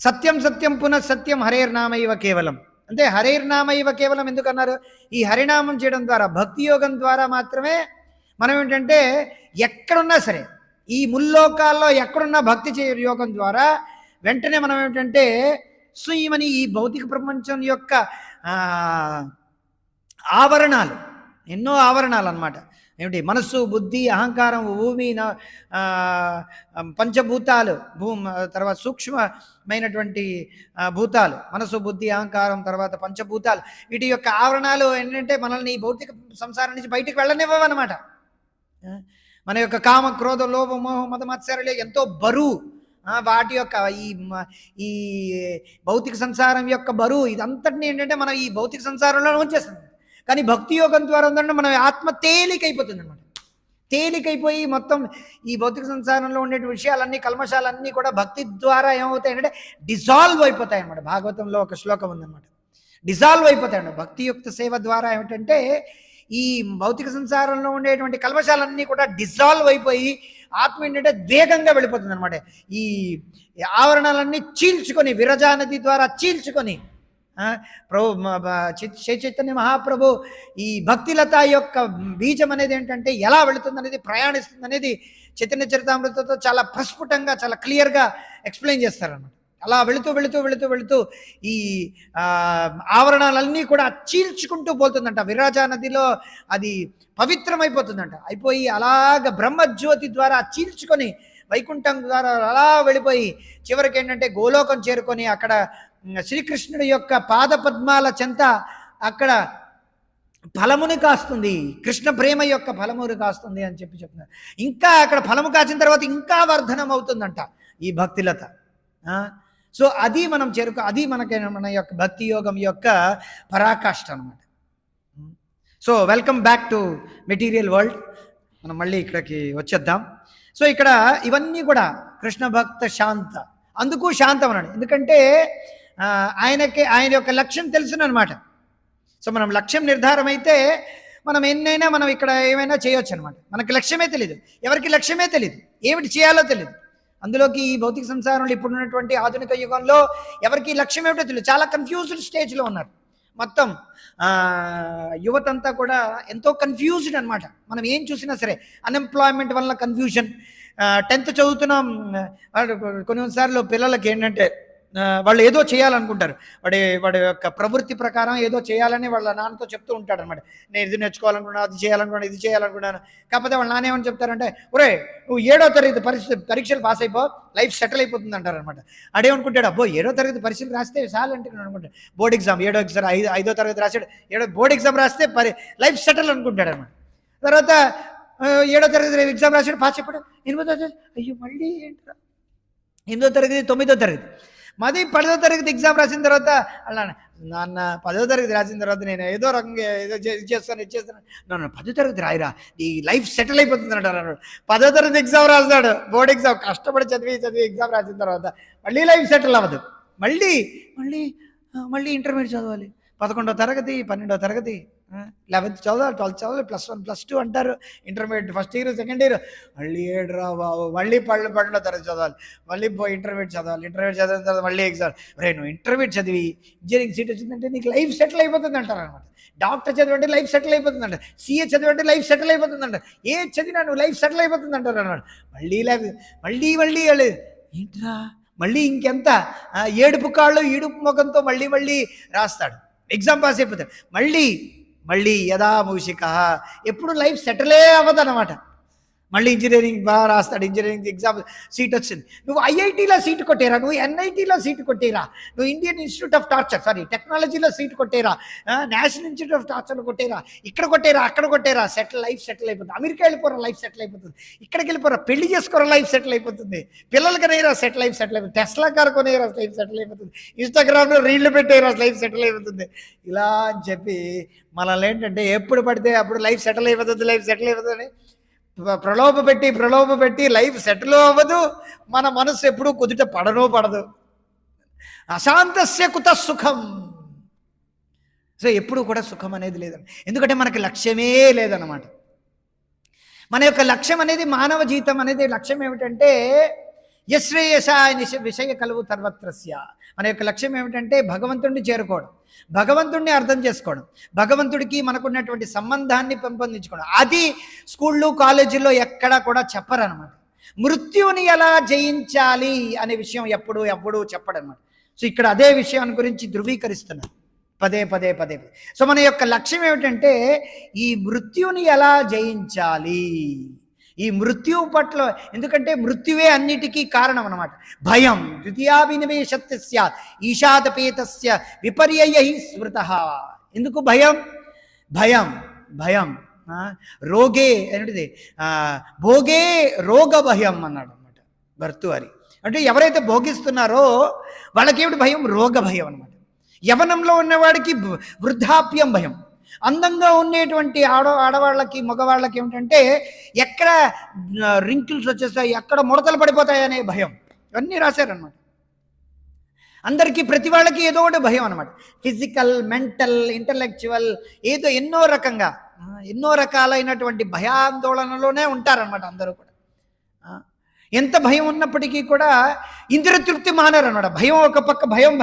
సత్యం పునఃసత్యం హరేర్నామైవ కేవలం. అంటే హరేర్నామైవ కేవలం ఎందుకన్నారు? ఈ హరినామం చేయడం ద్వారా, భక్తి యోగం ద్వారా మాత్రమే మనం ఏంటంటే ఎక్కడున్నా సరే, ఈ ముల్లోకాల్లో ఎక్కడున్నా భక్తి యోగం ద్వారా వెంటనే మనం ఏమిటంటే సుయమని ఈ భౌతిక ప్రపంచం యొక్క ఆవరణాలు, ఎన్నో ఆవరణాలు అన్నమాట. ఏమిటి, మనస్సు బుద్ధి అహంకారం భూమి పంచభూతాలు, తర్వాత సూక్ష్మమైనటువంటి భూతాలు, మనస్సు బుద్ధి అహంకారం తర్వాత పంచభూతాలు, వీటి యొక్క ఆవరణాలు ఏంటంటే మనల్ని ఈ భౌతిక సంసారం నుంచి బయటికి వెళ్ళనివ్వవన్నమాట. మన యొక్క కామ క్రోధ లోభ మోహ మద మత్సరాలు ఎంతో బరువు, వాటి యొక్క ఈ భౌతిక సంసారం యొక్క బరువు ఇదంతటిని ఏంటంటే మనం ఈ భౌతిక సంసారంలో ఉంచేస్తుంది. కానీ భక్తి యోగం ద్వారా ఉందంటే మన ఆత్మ తేలికైపోతుంది అనమాట. తేలికైపోయి మొత్తం ఈ భౌతిక సంసారంలో ఉండే విషయాలన్నీ, కల్మషాలన్నీ కూడా భక్తి ద్వారా ఏమవుతాయంటే డిజాల్వ్ అయిపోతాయి అన్నమాట. భాగవతంలో ఒక శ్లోకం ఉందన్నమాట, డిజాల్వ్ అయిపోతాయండి. భక్తియుక్త సేవ ద్వారా ఏమిటంటే ఈ భౌతిక సంసారంలో ఉండేటువంటి కల్మషాలన్నీ కూడా డిజాల్వ్ అయిపోయి ఆత్మ ఏంటంటే వేగంగా వెళ్ళిపోతుంది అనమాట. ఈ ఆవరణాలన్నీ చీల్చుకొని, విరజా నది ద్వారా చీల్చుకొని చైతన్య మహాప్రభు ఈ భక్తిలత యొక్క బీజం అనేది ఏంటంటే ఎలా వెళుతుంది అనేది, ప్రయాణిస్తుంది అనేది చైతన్య చరితామృతతో చాలా ప్రస్ఫుటంగా, చాలా క్లియర్గా ఎక్స్ప్లెయిన్ చేస్తారన్నమాట. అలా వెళుతూ ఈ ఆవరణాలన్నీ కూడా చీల్చుకుంటూ పోతుందంట. విరాజా నదిలో అది పవిత్రమైపోతుందంట. అయిపోయి అలాగ బ్రహ్మజ్యోతి ద్వారా చీల్చుకొని వైకుంఠం ద్వారా అలా వెళ్ళిపోయి చివరికి ఏంటంటే గోలోకం చేరుకొని అక్కడ శ్రీకృష్ణుడి యొక్క పాదపద్మాల చెంత అక్కడ ఫలముని కాస్తుంది, కృష్ణ ప్రేమ యొక్క ఫలముని కాస్తుంది అని చెప్తున్నారు. ఇంకా అక్కడ ఫలము కాచిన తర్వాత ఇంకా వర్ధనం అవుతుందంట ఈ భక్తిలత. సో అది మనం అది మన యొక్క భక్తి యోగం యొక్క పరాకాష్ఠ అనమాట. So welcome back to material world. మనం మళ్ళీ ఇక్కడికి వచ్చేద్దాం. సో ఇక్కడ ఇవన్నీ కూడా కృష్ణ భక్త శాంత, అందుకు శాంతం అన్నాడు. ఎందుకంటే ఆయన యొక్క లక్ష్యం తెలుసును అనమాట. సో మనం లక్ష్యం నిర్ధారం అయితే మనం ఎన్నైనా మనం ఇక్కడ ఏమైనా చేయొచ్చు అనమాట. మనకి లక్ష్యమే తెలియదు, ఎవరికి లక్ష్యమే తెలియదు, ఏమిటి చేయాలో తెలియదు. అందులోకి ఈ భౌతిక సంసారంలో ఇప్పుడున్నటువంటి ఆధునిక యుగంలో ఎవరికి లక్ష్యం ఏమిటో తెలియదు, చాలా కన్ఫ్యూజ్డ్ స్టేజ్లో ఉన్నారు. మొత్తం యువతంతా కూడా ఎంతో కన్ఫ్యూజ్డ్ అనమాట. మనం ఏం చూసినా సరే అన్ఎంప్లాయ్మెంట్ వల్ల కన్ఫ్యూజన్. 10th చదువుతున్నాం, కొన్నిసార్లు పిల్లలకి ఏంటంటే వాళ్ళు ఏదో చేయాలనుకుంటారు, వాడి యొక్క ప్రవృత్తి ప్రకారం ఏదో చేయాలని వాళ్ళ నాన్నతో చెప్తూ ఉంటాడు అనమాట. నేను ఇది నేర్చుకోవాలనుకున్నాను, అది చేయాలనుకున్నాను, ఇది చేయాలనుకున్నాను. కాకపోతే వాళ్ళ నాన్న ఏమని చెప్తారంటే, ఒరే నువ్వు 7వ తరగతి పరీక్షలు పాస్ అయిపో, లైఫ్ సెటిల్ అయిపోతుంది అంటారు అనమాట. అడేమనుకుంటాడు, అబ్బో 7వ తరగతి పరీక్షలు రాస్తే చాలు అంటే అనుకుంటాడు. బోర్డ్ ఎగ్జామ్ 5వ తరగతి రాశాడు, బోర్డ్ ఎగ్జామ్ రాస్తే లైఫ్ సెటిల్ అనుకుంటాడు అనమాట. తర్వాత 7వ తరగతి ఎగ్జామ్ రాశాడు, పాస్ చెప్పాడు. 8వ తరగతి, అయ్యో మళ్ళీ ఏంటరా, 8వ తరగతి 9వ తరగతి, మాది 10వ తరగతి ఎగ్జామ్ రాసిన తర్వాత అలా నాన్న 10వ తరగతి రాసిన తర్వాత నేను ఏదో రకంగా ఏదో ఇచ్చేస్తాను నన్ను 10వ తరగతి రాయిరా, ఈ లైఫ్ సెటిల్ అయిపోతుంది అంటారు. 10వ తరగతి ఎగ్జామ్ రాస్తాడు, బోర్డ్ ఎగ్జామ్ కష్టపడి చదివి ఎగ్జామ్ రాసిన తర్వాత మళ్ళీ లైఫ్ సెటిల్ అవ్వదు. మళ్ళీ మళ్ళీ మళ్ళీ ఇంటర్మీడియట్ చదవాలి, 11వ తరగతి 12వ తరగతి 11th చదవాలి, 12th చదవాలి, +1 +2 అంటారు, intermediate first year second year, మళ్ళీ ఏడురా బాబు, మళ్ళీ 12వ తరగతి చదవాలి, మళ్ళీ ఇంటర్మీడియట్ చదవాలి, ఇంటర్మీడియట్ చదివిన తర్వాత మళ్ళీ ఎగ్జామ్. రే నువ్వు ఇంటర్మీడియట్ చదివి ఇంజనీరింగ్ సీట్ వచ్చిందంటే నీకు లైఫ్ సెటిల్ అయిపోతుంది అంటారు అనమాట. డాక్టర్ చదివంటే లైఫ్ సెటిల్ అయిపోతుంది అంటారు, సీఏ చదివంటే లైఫ్ సెటిల్ అయిపోతుంది అంటారు, ఏ చదివినా నువ్వు లైఫ్ సెటిల్ అయిపోతుంది అంటారు అన్నమాట. మళ్ళీ మళ్ళీ మళ్ళీ ఏంట్రా మళ్ళీ ఇంకెంత ఏడుపు కాళ్ళు ఈడుపు ముఖంతో మళ్ళీ మళ్ళీ రాస్తాడు, ఎగ్జామ్ పాస్ అయిపోతాడు. మళ్ళీ యథా మూషిక, ఎప్పుడు లైఫ్ సెటిలే అవ్వదన్నమాట. మళ్ళీ ఇంజనీరింగ్ బాగా రాస్తాడు, ఇంజనీరింగ్ ఎగ్జామ్ సీట్ వచ్చింది. నువ్వు ఐఐటీలో సీట్ కొట్టేరా, నువ్వు ఎన్ఐటీలో సీట్ కొట్టేరా, నువ్వు ఇండియన్ ఇన్స్టిట్యూట్ ఆఫ్ టెక్నాలజీలో సీట్ కొట్టేరా, నేషనల్ ఇన్స్టిట్యూట్ ఆఫ్ టార్చర్ కొట్టేరా, ఇక్కడ కొట్టేరా, అక్కడ కొట్టేరా, లైఫ్ సెటిల్ అయిపోతుంది. అమెరికా వెళ్ళిపోరా, లైఫ్ సెటిల్ అయిపోతుంది. ఇక్కడికి వెళ్ళిపోరా, పెళ్లి చేసుకోరా, లైఫ్ సెటిల్ అయిపోతుంది. పిల్లలకి నేరా లైఫ్ సెటిల్ అయిపోతుంది. టెస్లా కార్ కొనేరా, లైఫ్ సెటిల్ అయిపోతుంది. ఇన్స్టాగ్రామ్లో రీళ్లు పెట్టేరా, లైఫ్ సెటిల్ అయిపోతుంది. ఇలా అని చెప్పి మనల్ని ఏంటంటే ఎప్పుడు పడితే అప్పుడు లైఫ్ సెటిల్ అయిపోతుంది ప్రలోభ పెట్టి లైఫ్ సెటిల్ అవ్వదు. మన మనసు ఎప్పుడు కుదుట పడదు. అశాంతస్య కుత సుఖం. సో ఎప్పుడు కూడా సుఖం అనేది లేదండి, ఎందుకంటే మనకి లక్ష్యమే లేదన్నమాట. మన యొక్క లక్ష్యం అనేది, మానవ జీవితం అనేది లక్ష్యం ఏమిటంటే యశ్రేయస విషయ కలువు సర్వత్రస్య. మన యొక్క లక్ష్యం ఏమిటంటే భగవంతుడిని చేరుకోవడం, భగవంతుడిని అర్థం చేసుకోవడం, భగవంతుడికి మనకున్నటువంటి సంబంధాన్ని పెంపొందించుకోవడం. అది స్కూళ్ళు కాలేజీల్లో ఎక్కడా కూడా చెప్పరనమాట. మృత్యువుని ఎలా జయించాలి అనే విషయం ఎప్పుడూ చెప్పడనమాట. సో ఇక్కడ అదే విషయాన్ని గురించి ధృవీకరిస్తున్నారు పదే. సో మన యొక్క లక్ష్యం ఏమిటంటే ఈ మృత్యువుని ఎలా జయించాలి, ఈ మృత్యువు పట్ల, ఎందుకంటే మృత్యువే అన్నిటికీ కారణం అన్నమాట. భయం ద్వితీయాభినివేశత్య స్యాత్ ఈషాదపేతస్య విపర్యయ స్మృతః. ఎందుకు భయం రోగే ఏంటిది, భోగే రోగ భయం అన్నాడు అనమాట భర్తృహరి. అంటే ఎవరైతే భోగిస్తున్నారో వాళ్ళకేమిటి భయం, రోగ భయం అనమాట. యవనంలో ఉన్నవాడికి వృద్ధాప్యం భయం, అందంగా ఉండేటువంటి ఆడవాళ్ళకి మగవాళ్ళకి ఏమిటంటే ఎక్కడ రింకిల్స్ వచ్చేస్తాయి, ఎక్కడ ముడతలు పడిపోతాయనే భయం. ఇవన్నీ రాశారనమాట. అందరికీ ప్రతి వాళ్ళకి ఏదో ఒకటి భయం అనమాట. ఫిజికల్, మెంటల్, ఇంటలెక్చువల్, ఏదో ఎన్నో రకాలైనటువంటి భయాందోళనలోనే ఉంటారనమాట అందరూ కూడా. ఎంత భయం ఉన్నప్పటికీ కూడా ఇంద్రియ తృప్తి మానరనమాట. భయం ఒక పక్క, భయం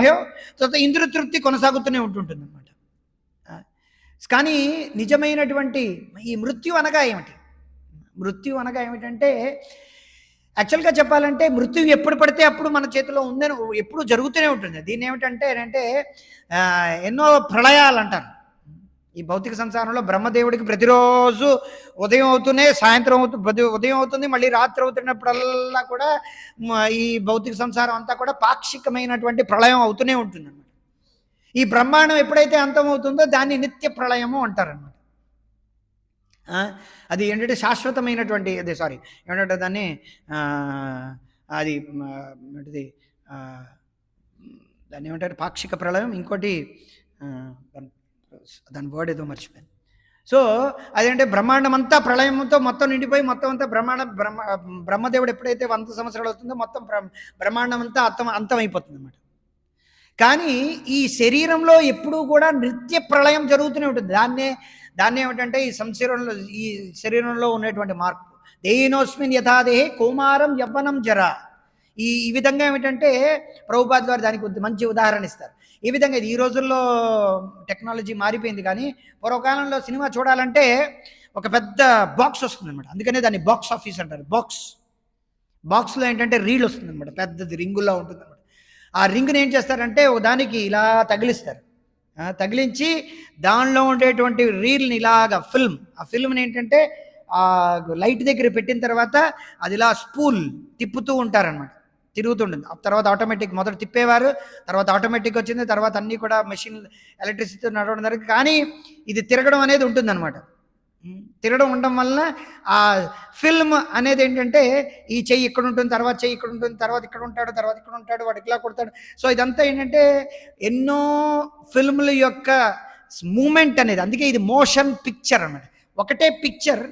తర్వాత ఇంద్రియ తృప్తి కొనసాగుతూనే ఉంటుంటుంది అనమాట. కానీ నిజమైనటువంటి ఈ మృత్యు అనగా ఏమిటంటే యాక్చువల్గా చెప్పాలంటే మృత్యు ఎప్పుడు పడితే అప్పుడు మన చేతిలో ఉందని ఎప్పుడు జరుగుతూనే ఉంటుంది. దీన్ని ఏమిటంటే ఎన్నో ప్రళయాలు అంటారు. ఈ భౌతిక సంసారంలో బ్రహ్మదేవుడికి ప్రతిరోజు ఉదయం అవుతూనే సాయంత్రం ఉదయం అవుతుంది, మళ్ళీ రాత్రి అవుతున్నప్పుడల్లా కూడా ఈ భౌతిక సంసారం అంతా కూడా పాక్షికమైనటువంటి ప్రళయం అవుతూనే ఉంటుంది అన్నమాట. ఈ బ్రహ్మాండం ఎప్పుడైతే అంతమవుతుందో దాన్ని నిత్య ప్రళయము అంటారనమాట. అది ఏంటంటే శాశ్వతమైనటువంటి ఏమంటే దాన్ని దాన్ని ఏమంటారు పాక్షిక ప్రళయం. ఇంకోటి దాని వర్డ్ ఏదో మర్చిపోయాను. సో అదేంటే బ్రహ్మాండం అంతా ప్రళయంతో మొత్తం నిండిపోయి మొత్తం అంతా బ్రహ్మదేవుడు ఎప్పుడైతే 100 సంవత్సరాలు అవుతుందో మొత్తం బ్రహ్మాండం అంతా అంతమైపోతుంది అన్నమాట. కానీ ఈ శరీరంలో ఎప్పుడూ కూడా నిత్య ప్రళయం జరుగుతూనే ఉంటుంది. దాన్నే ఏమిటంటే ఈ శరీరంలో ఉన్నటువంటి మార్పు. దేహినోస్మిన్ యథాదేహే కౌమారం యవ్వనం జర. ఈ విధంగా ఏమిటంటే ప్రభుపాద వారు దానికి మంచి ఉదాహరణ ఇస్తారు. ఈ విధంగా ఈ రోజుల్లో టెక్నాలజీ మారిపోయింది, కానీ పూర్వకాలంలో సినిమా చూడాలంటే ఒక పెద్ద బాక్స్ వస్తుంది అనమాట. అందుకనే దాన్ని బాక్స్ ఆఫీస్ అంటారు. బాక్స్లో ఏంటంటే రీల్ వస్తుంది అనమాట, పెద్దది రింగుల్లో ఉంటుంది అనమాట. ఆ రింగ్ని ఏం చేస్తారంటే ఒక దానికి ఇలా తగిలిస్తారు. తగిలించి దానిలో ఉండేటువంటి రీల్ని ఇలాగా ఆ ఫిల్మ్ని ఏంటంటే ఆ లైట్ దగ్గర పెట్టిన తర్వాత అది ఇలా స్పూల్ తిప్పుతూ ఉంటారనమాట, తిరుగుతుంటుంది. ఆ తర్వాత ఆటోమేటిక్ మొదట తిప్పేవారు, తర్వాత ఆటోమేటిక్ వచ్చింది, తర్వాత అన్నీ కూడా మెషిన్ ఎలక్ట్రిసిటీతో నడవడం జరిగింది. కానీ ఇది తిరగడం అనేది ఉంటుందన్నమాట. తిరగడం ఉండడం వలన ఆ ఫిల్మ్ అనేది ఏంటంటే ఈ చెయ్యి ఇక్కడ ఉంటుంది, తర్వాత చెయ్యి ఇక్కడ ఉంటుంది, తర్వాత ఇక్కడ ఉంటాడు, తర్వాత ఇక్కడ ఉంటాడు, వాడు ఇట్లా కొడతాడు. సో ఇదంతా ఏంటంటే ఎన్నో ఫిల్ముల యొక్క మూమెంట్ అనేది, అందుకే ఇది మోషన్ పిక్చర్ అన్నమాట. ఒకటే పిక్చర్,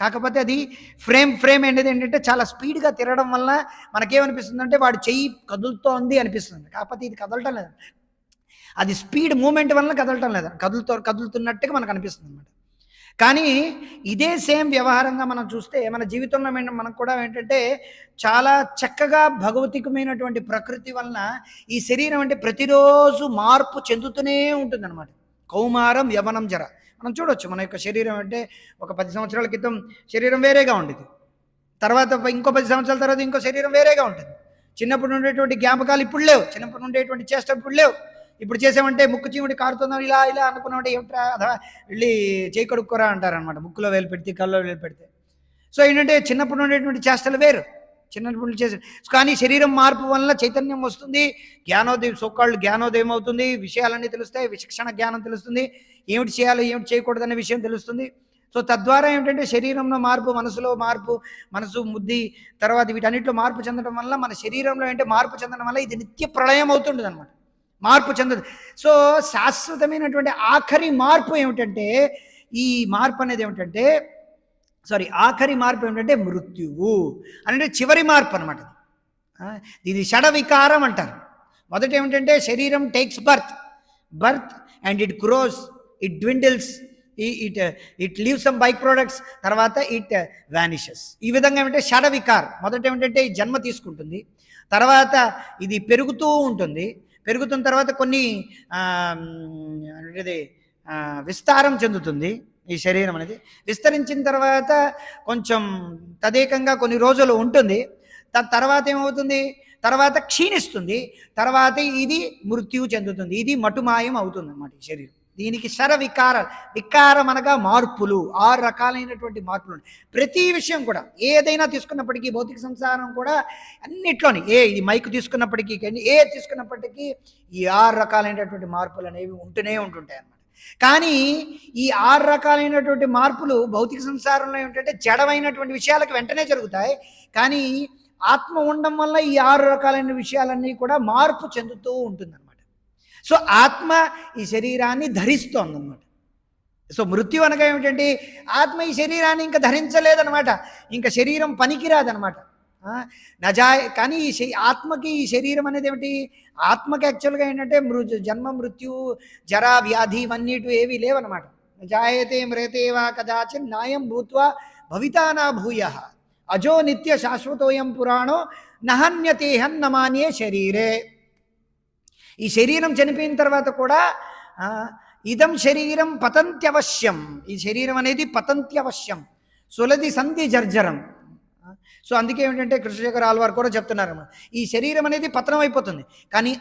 కాకపోతే అది ఫ్రేమ్ అనేది ఏంటంటే చాలా స్పీడ్గా తిరగడం వల్ల మనకేమనిపిస్తుంది అంటే వాడు చెయ్యి కదులుతోంది అనిపిస్తుంది. కాకపోతే ఇది కదలటం లేదు, అది స్పీడ్ మూమెంట్ వల్ల కదలటం లేదు, కదులుతున్నట్టుగా మనకు అనిపిస్తుంది అన్నమాట. కానీ ఇదే సేమ్ వ్యవహారంగా మనం చూస్తే మన జీవితంలో మనకు కూడా ఏంటంటే చాలా చక్కగా భౌతికమైనటువంటి ప్రకృతి వలన ఈ శరీరం అంటే ప్రతిరోజు మార్పు చెందుతూనే ఉంటుందన్నమాట. కౌమారం యవనం జర మనం చూడొచ్చు. మన యొక్క శరీరం అంటే ఒక 10 సంవత్సరాల క్రితం శరీరం వేరేగా ఉండేది, తర్వాత ఇంకో 10 సంవత్సరాల తర్వాత ఇంకో శరీరం వేరేగా ఉంటుంది. చిన్నప్పుడు ఉండేటువంటి జ్ఞాపకాలు ఇప్పుడు లేవు, చిన్నప్పుడు ఉండేటువంటి చేష్టలు ఇప్పుడు లేవు. ఇప్పుడు చేసామంటే ముక్కు చీముడి కారుతుందా ఇలా అనుకున్నామంటే ఏమిట్రా అదా వెళ్ళి చేయి కడుక్కోరా అంటారనమాట, ముక్కులో వేలు పెడితే కళ్ళలో వేలు పెడితే. సో ఏంటంటే చిన్నప్పుడు ఉండేటువంటి చేష్టలు వేరు, చిన్నప్పుడు చేసే. కానీ శరీరం మార్పు వల్ల చైతన్యం వస్తుంది, జ్ఞానోదయం సోకాళ్ళు జ్ఞానోదయం అవుతుంది, విషయాలన్నీ తెలుస్తాయి, విచక్షణ జ్ఞానం తెలుస్తుంది, ఏమిటి చేయాలో ఏమిటి చేయకూడదు అనే విషయం తెలుస్తుంది. సో తద్వారా ఏమిటంటే శరీరంలో మార్పు, మనసులో మార్పు, మనసు బుద్ధి తర్వాత వీటన్నిటిలో మార్పు చెందడం వల్ల మన శరీరంలో ఏంటంటే మార్పు చెందడం వల్ల ఇది నిత్య ప్రళయం అవుతుంటుంది అనమాట, మార్పు చెందదు. సో శాశ్వతమైనటువంటి ఆఖరి మార్పు ఏమిటంటే ఈ మార్పు అనేది ఏమిటంటే ఆఖరి మార్పు ఏమిటంటే మృత్యువు అంటే చివరి మార్పు అనమాట. ఇది షడ వికారం అంటారు. మొదట ఏమిటంటే శరీరం takes birth and it grows, it dwindles, it leave sum by products, తర్వాత ఇట్ వానిషెస్. ఈ విధంగా ఏమంటే షడ వికార్. మొదట ఏమిటంటే జన్మ తీసుకుంటుంది, తర్వాత ఇది పెరుగుతూ ఉంటుంది, పెరుగుతున్న తర్వాత కొన్ని విస్తారం చెందుతుంది. ఈ శరీరం అనేది విస్తరించిన తర్వాత కొంచెం తదేకంగా కొన్ని రోజులు ఉంటుంది, తర్వాత ఏమవుతుంది, తర్వాత క్షీణిస్తుంది, తర్వాత ఇది మృత్యువు చెందుతుంది, ఇది మటుమాయం అవుతుంది అన్నమాట ఈ శరీరం. దీనికి వికారం అనగా మార్పులు, 6 రకాలైనటువంటి మార్పులు. ప్రతి విషయం కూడా ఏదైనా తీసుకున్నప్పటికీ భౌతిక సంసారం కూడా అన్నిట్లోని ఇది మైక్ తీసుకున్నప్పటికీ తీసుకున్నప్పటికీ ఈ 6 రకాలైనటువంటి మార్పులు అనేవి ఉంటూనే ఉంటుంటాయి అన్నమాట. కానీ ఈ 6 రకాలైనటువంటి మార్పులు భౌతిక సంసారంలో ఏమిటంటే జడమైనటువంటి విషయాలకు వెంటనే జరుగుతాయి. కానీ ఆత్మ ఉండడం వల్ల ఈ 6 రకాలైన విషయాలన్నీ కూడా మార్పు చెందుతూ ఉంటుందన్నమాట. సో ఆత్మ ఈ శరీరాన్ని ధరిస్తోంది అన్నమాట. సో మృత్యు అనగా ఏమిటంటే ఆత్మ ఈ శరీరాన్ని ఇంకా ధరించలేదనమాట, ఇంకా శరీరం పనికిరాదనమాట. కానీ ఆత్మకి ఈ శరీరం అనేది ఏమిటి, ఆత్మకి యాక్చువల్గా ఏంటంటే జన్మ మృత్యు జరా వ్యాధి ఇవన్నీటు ఏవి లేవన్నమాట. జాయతే మ్రేతే వా కదాచిన్ నాయం భూత్వా భవితా నా భూయః అజో నిత్య శాశ్వతోయం పురాణో నహన్యతేహం నమాన్యే శరీరే. ఈ శరీరం చనిపోయిన తర్వాత కూడా ఇదం శరీరం పతంత్యవశ్యం, ఈ శరీరం అనేది పతంత్యవశ్యం, సులది సంధి జర్జరం. సో అందుకే ఏమిటంటే కృష్ణశేఖర ఆళ్వార్ కూడా చెప్తున్నారు, ఈ శరీరం అనేది పతనం అయిపోతుంది, కానీ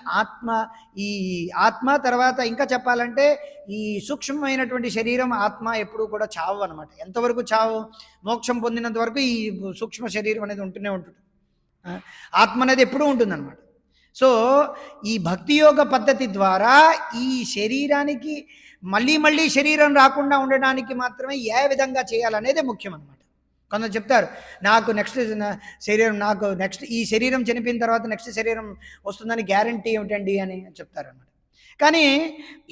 ఆత్మ తర్వాత ఇంకా చెప్పాలంటే ఈ సూక్ష్మమైనటువంటి శరీరం ఆత్మ ఎప్పుడూ కూడా చావు అనమాట. ఎంతవరకు చావు, మోక్షం పొందినంత వరకు ఈ సూక్ష్మ శరీరం అనేది ఉంటూనే ఉంటుంది, ఆత్మ అనేది ఎప్పుడూ ఉంటుందన్నమాట. సో ఈ భక్తి యోగ పద్ధతి ద్వారా ఈ శరీరానికి మళ్ళీ శరీరం రాకుండా ఉండడానికి మాత్రమే ఏ విధంగా చేయాలనేది ముఖ్యం అన్నమాట. కొందరు చెప్తారు నాకు నెక్స్ట్ ఈ శరీరం చనిపోయిన తర్వాత నెక్స్ట్ శరీరం వస్తుందని గ్యారంటీ ఏమిటండి అని చెప్తారు అన్నమాట. కానీ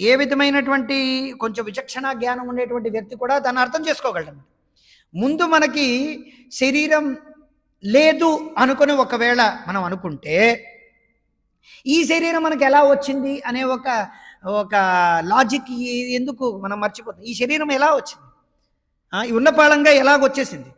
ఏ విధమైనటువంటి కొంచెం విచక్షణ జ్ఞానం ఉండేటువంటి వ్యక్తి కూడా దాన్ని అర్థం చేసుకోగలడు. ముందు మనకి శరీరం లేదు అనుకుని ఒకవేళ మనం అనుకుంటే ఈ శరీరం మనకు ఎలా వచ్చింది అనే ఒక లాజిక్ ఎందుకు మనం మర్చిపోతాం. ఈ శరీరం ఎలా వచ్చింది, ఉన్నపాళంగా ఎలాగొచ్చేసింది.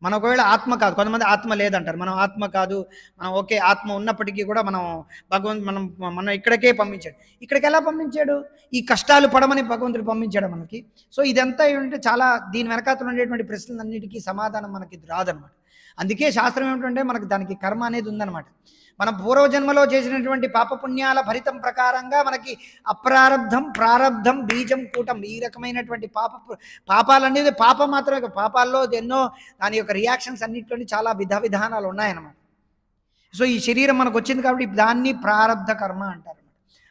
మనం ఒకవేళ ఆత్మ కాదు, కొంతమంది ఆత్మ లేదంటారు, మనం ఆత్మ కాదు, మనం ఓకే ఆత్మ ఉన్నప్పటికీ కూడా మనం ఇక్కడికే పంపించాడు. ఇక్కడికి ఎలా పంపించాడు, ఈ కష్టాలు పడమని భగవంతుడు పంపించాడు మనకి. సో ఇదంతా ఏంటంటే చాలా దీని వెనకాతలు ఉండేటువంటి ప్రశ్నలన్నిటికీ సమాధానం మనకి రాదనమాట. అందుకే శాస్త్రం ఏమిటంటే మనకు దానికి కర్మ అనేది ఉందన్నమాట. మన పూర్వజన్మలో చేసినటువంటి పాపపుణ్యాల ఫలితం ప్రకారంగా మనకి అప్రారబ్ధం, ప్రారబ్ధం, బీజం, కూటం, ఈ రకమైనటువంటి పాపాలనేది పాపం మాత్రమే కాదు, పాపాల్లో ఎన్నో దాని యొక్క రియాక్షన్స్ అన్నింటిలోని చాలా విధానాలు ఉన్నాయన్నమాట. సో ఈ శరీరం మనకు వచ్చింది కాబట్టి దాన్ని ప్రారబ్ధ కర్మ అంటారు.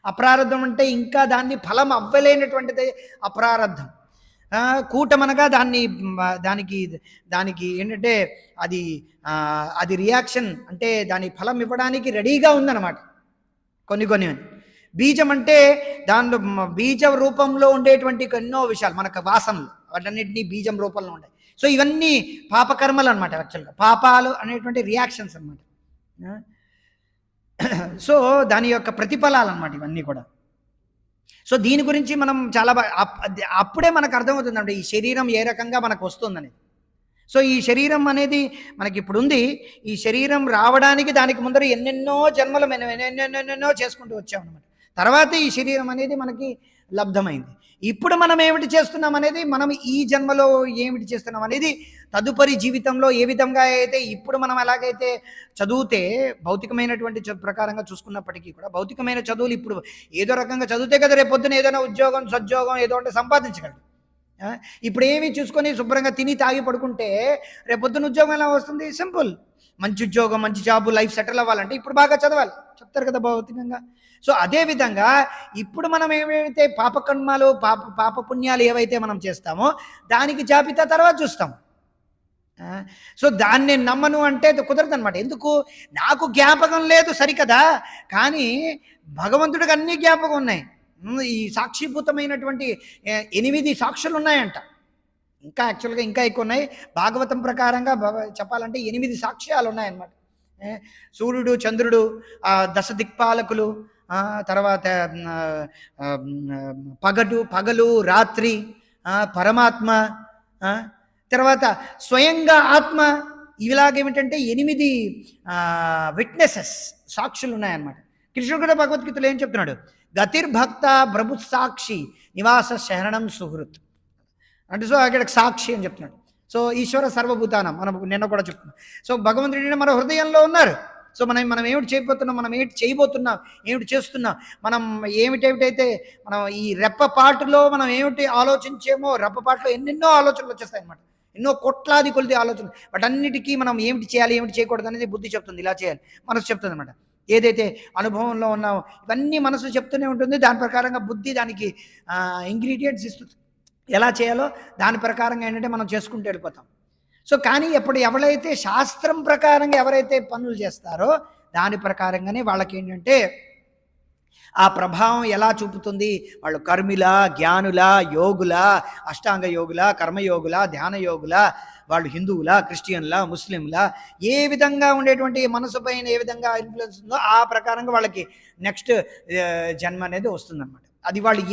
అప్రారబ్ధం అంటే ఇంకా దాన్ని ఫలం అవ్వలేనటువంటిది అప్రారబ్ధం. కూటమనగా దానికి ఏంటంటే అది రియాక్షన్ అంటే దాని ఫలం ఇవ్వడానికి రెడీగా ఉందన్నమాట. కొన్ని బీజం అంటే దానిలో బీజ రూపంలో ఉండేటువంటి ఎన్నో విషయాలు మనకు వాసనలు వాటన్నిటినీ బీజం రూపంలో ఉంటాయి. సో ఇవన్నీ పాపకర్మలు అనమాట. యాక్చువల్గా పాపాలు అనేటువంటి రియాక్షన్స్ అనమాట. సో దాని యొక్క ప్రతిఫలాలు అన్నమాట ఇవన్నీ కూడా. సో దీని గురించి మనం చాలా అప్పుడే మనకు అర్థమవుతుందండి ఈ శరీరం ఏ రకంగా మనకు వస్తుందనేది. సో ఈ శరీరం అనేది మనకి ఇప్పుడు ఉంది. ఈ శరీరం రావడానికి దానికి ముందర ఎన్నెన్నో జన్మలు మనం ఎన్నెన్నో చేసుకుంటూ వచ్చామన్నమాట. తర్వాత ఈ శరీరం అనేది మనకి లబ్ధమైంది. ఇప్పుడు మనం ఏమిటి చేస్తున్నాం అనేది, మనం ఈ జన్మలో ఏమిటి చేస్తున్నాం అనేది తదుపరి జీవితంలో ఏ విధంగా అయితే ఇప్పుడు మనం ఎలాగైతే చదివితే భౌతికమైనటువంటి ప్రకారంగా చూసుకున్నప్పటికీ కూడా భౌతికమైన చదువులు ఇప్పుడు ఏదో రకంగా చదివితే కదా రేపు పొద్దున ఏదైనా ఉద్యోగం సద్యోగం ఏదో అంటే సంపాదించగలరు. ఇప్పుడు ఏమి చూసుకొని శుభ్రంగా తిని తాగి పడుకుంటే రేపు పొద్దున ఉద్యోగం ఎలా వస్తుంది? సింపుల్. మంచి ఉద్యోగం, మంచి జాబు, లైఫ్ సెటిల్ అవ్వాలంటే ఇప్పుడు బాగా చదవాలి, చెప్తారు కదా భౌతికంగా. సో అదేవిధంగా ఇప్పుడు మనం ఏవైతే పాపకర్మాలు పాపపుణ్యాలు ఏవైతే మనం చేస్తామో దానికి జాబితా తర్వాత చూస్తాం. సో దాన్ని నేను నమ్మను అంటే కుదరదు అనమాట. ఎందుకు? నాకు జ్ఞాపకం లేదు సరికదా, కానీ భగవంతుడికి అన్ని జ్ఞాపకం ఉన్నాయి. ఈ సాక్షిభూతమైనటువంటి 8 సాక్షులు ఉన్నాయంట. ఇంకా యాక్చువల్గా ఇంకా ఎక్కువ ఉన్నాయి. భాగవతం ప్రకారంగా చెప్పాలంటే 8 సాక్ష్యాలు ఉన్నాయన్నమాట. సూర్యుడు, చంద్రుడు, 10 దిక్పాలకులు, తర్వాత పగలు రాత్రి, పరమాత్మ, తర్వాత స్వయంగా ఆత్మ, ఇలాగేమిటంటే 8 విట్నెసెస్ సాక్షులు ఉన్నాయన్నమాట. కృష్ణుడు కూడా భగవద్గీతలో ఏం చెప్తున్నాడు? గతిర్భక్త ప్రభు సాక్షి నివాస శరణం సుహృత్ అంటే. సో అక్కడ సాక్షి అని చెప్తున్నాడు. సో ఈశ్వర సర్వభూతానం మనం నిన్న కూడా చెప్తున్నాం. సో భగవంతుడి మన హృదయంలో ఉన్నారు. సో మనం ఏమిటి చేయబోతున్నాం, మనం ఏమిటి చేయబోతున్నాం, ఏమిటి చేస్తున్నాం, మనం ఏమిటైతే మనం ఈ రెప్పపాటులో మనం ఏమిటి ఆలోచించేమో రెప్పపాటులో ఎన్నెన్నో ఆలోచనలు వచ్చేస్తాయి అన్నమాట. ఎన్నో కోట్లాది కొలిది ఆలోచనలు. వాటన్నిటికీ మనం ఏమిటి చేయాలి, ఏమిటి చేయకూడదు అనేది బుద్ధి చెప్తుంది. ఇలా చేయాలి, మనసు చెప్తుంది అనమాట. ఏదైతే అనుభవంలో ఉన్నామో ఇవన్నీ మనసు చెప్తూనే ఉంటుంది. దాని ప్రకారంగా బుద్ధి దానికి ఇంగ్రీడియంట్స్ ఇస్తుంది. ఎలా చేయాలో దాని ప్రకారంగా ఏంటంటే మనం చేసుకుంటూ వెళ్ళిపోతాం. సో కానీ ఎవరైతే శాస్త్రం ప్రకారంగా ఎవరైతే పనులు చేస్తారో దాని ప్రకారంగానే వాళ్ళకి ఏంటంటే ఆ ప్రభావం ఎలా చూపుతుంది. వాళ్ళు కర్మిల, జ్ఞానుల, యోగుల, అష్టాంగ యోగుల, కర్మయోగుల, ధ్యాన యోగుల, వాళ్ళు హిందువుల, క్రిస్టియన్ల, ముస్లింల, ఏ విధంగా ఉండేటువంటి మనసు పైన ఏ విధంగా ఇన్ఫ్లుయెన్స్ ఉందో ఆ ప్రకారంగా వాళ్ళకి నెక్స్ట్ జన్మ అనేది వస్తుందన్నమాట. అది వాళ్ళు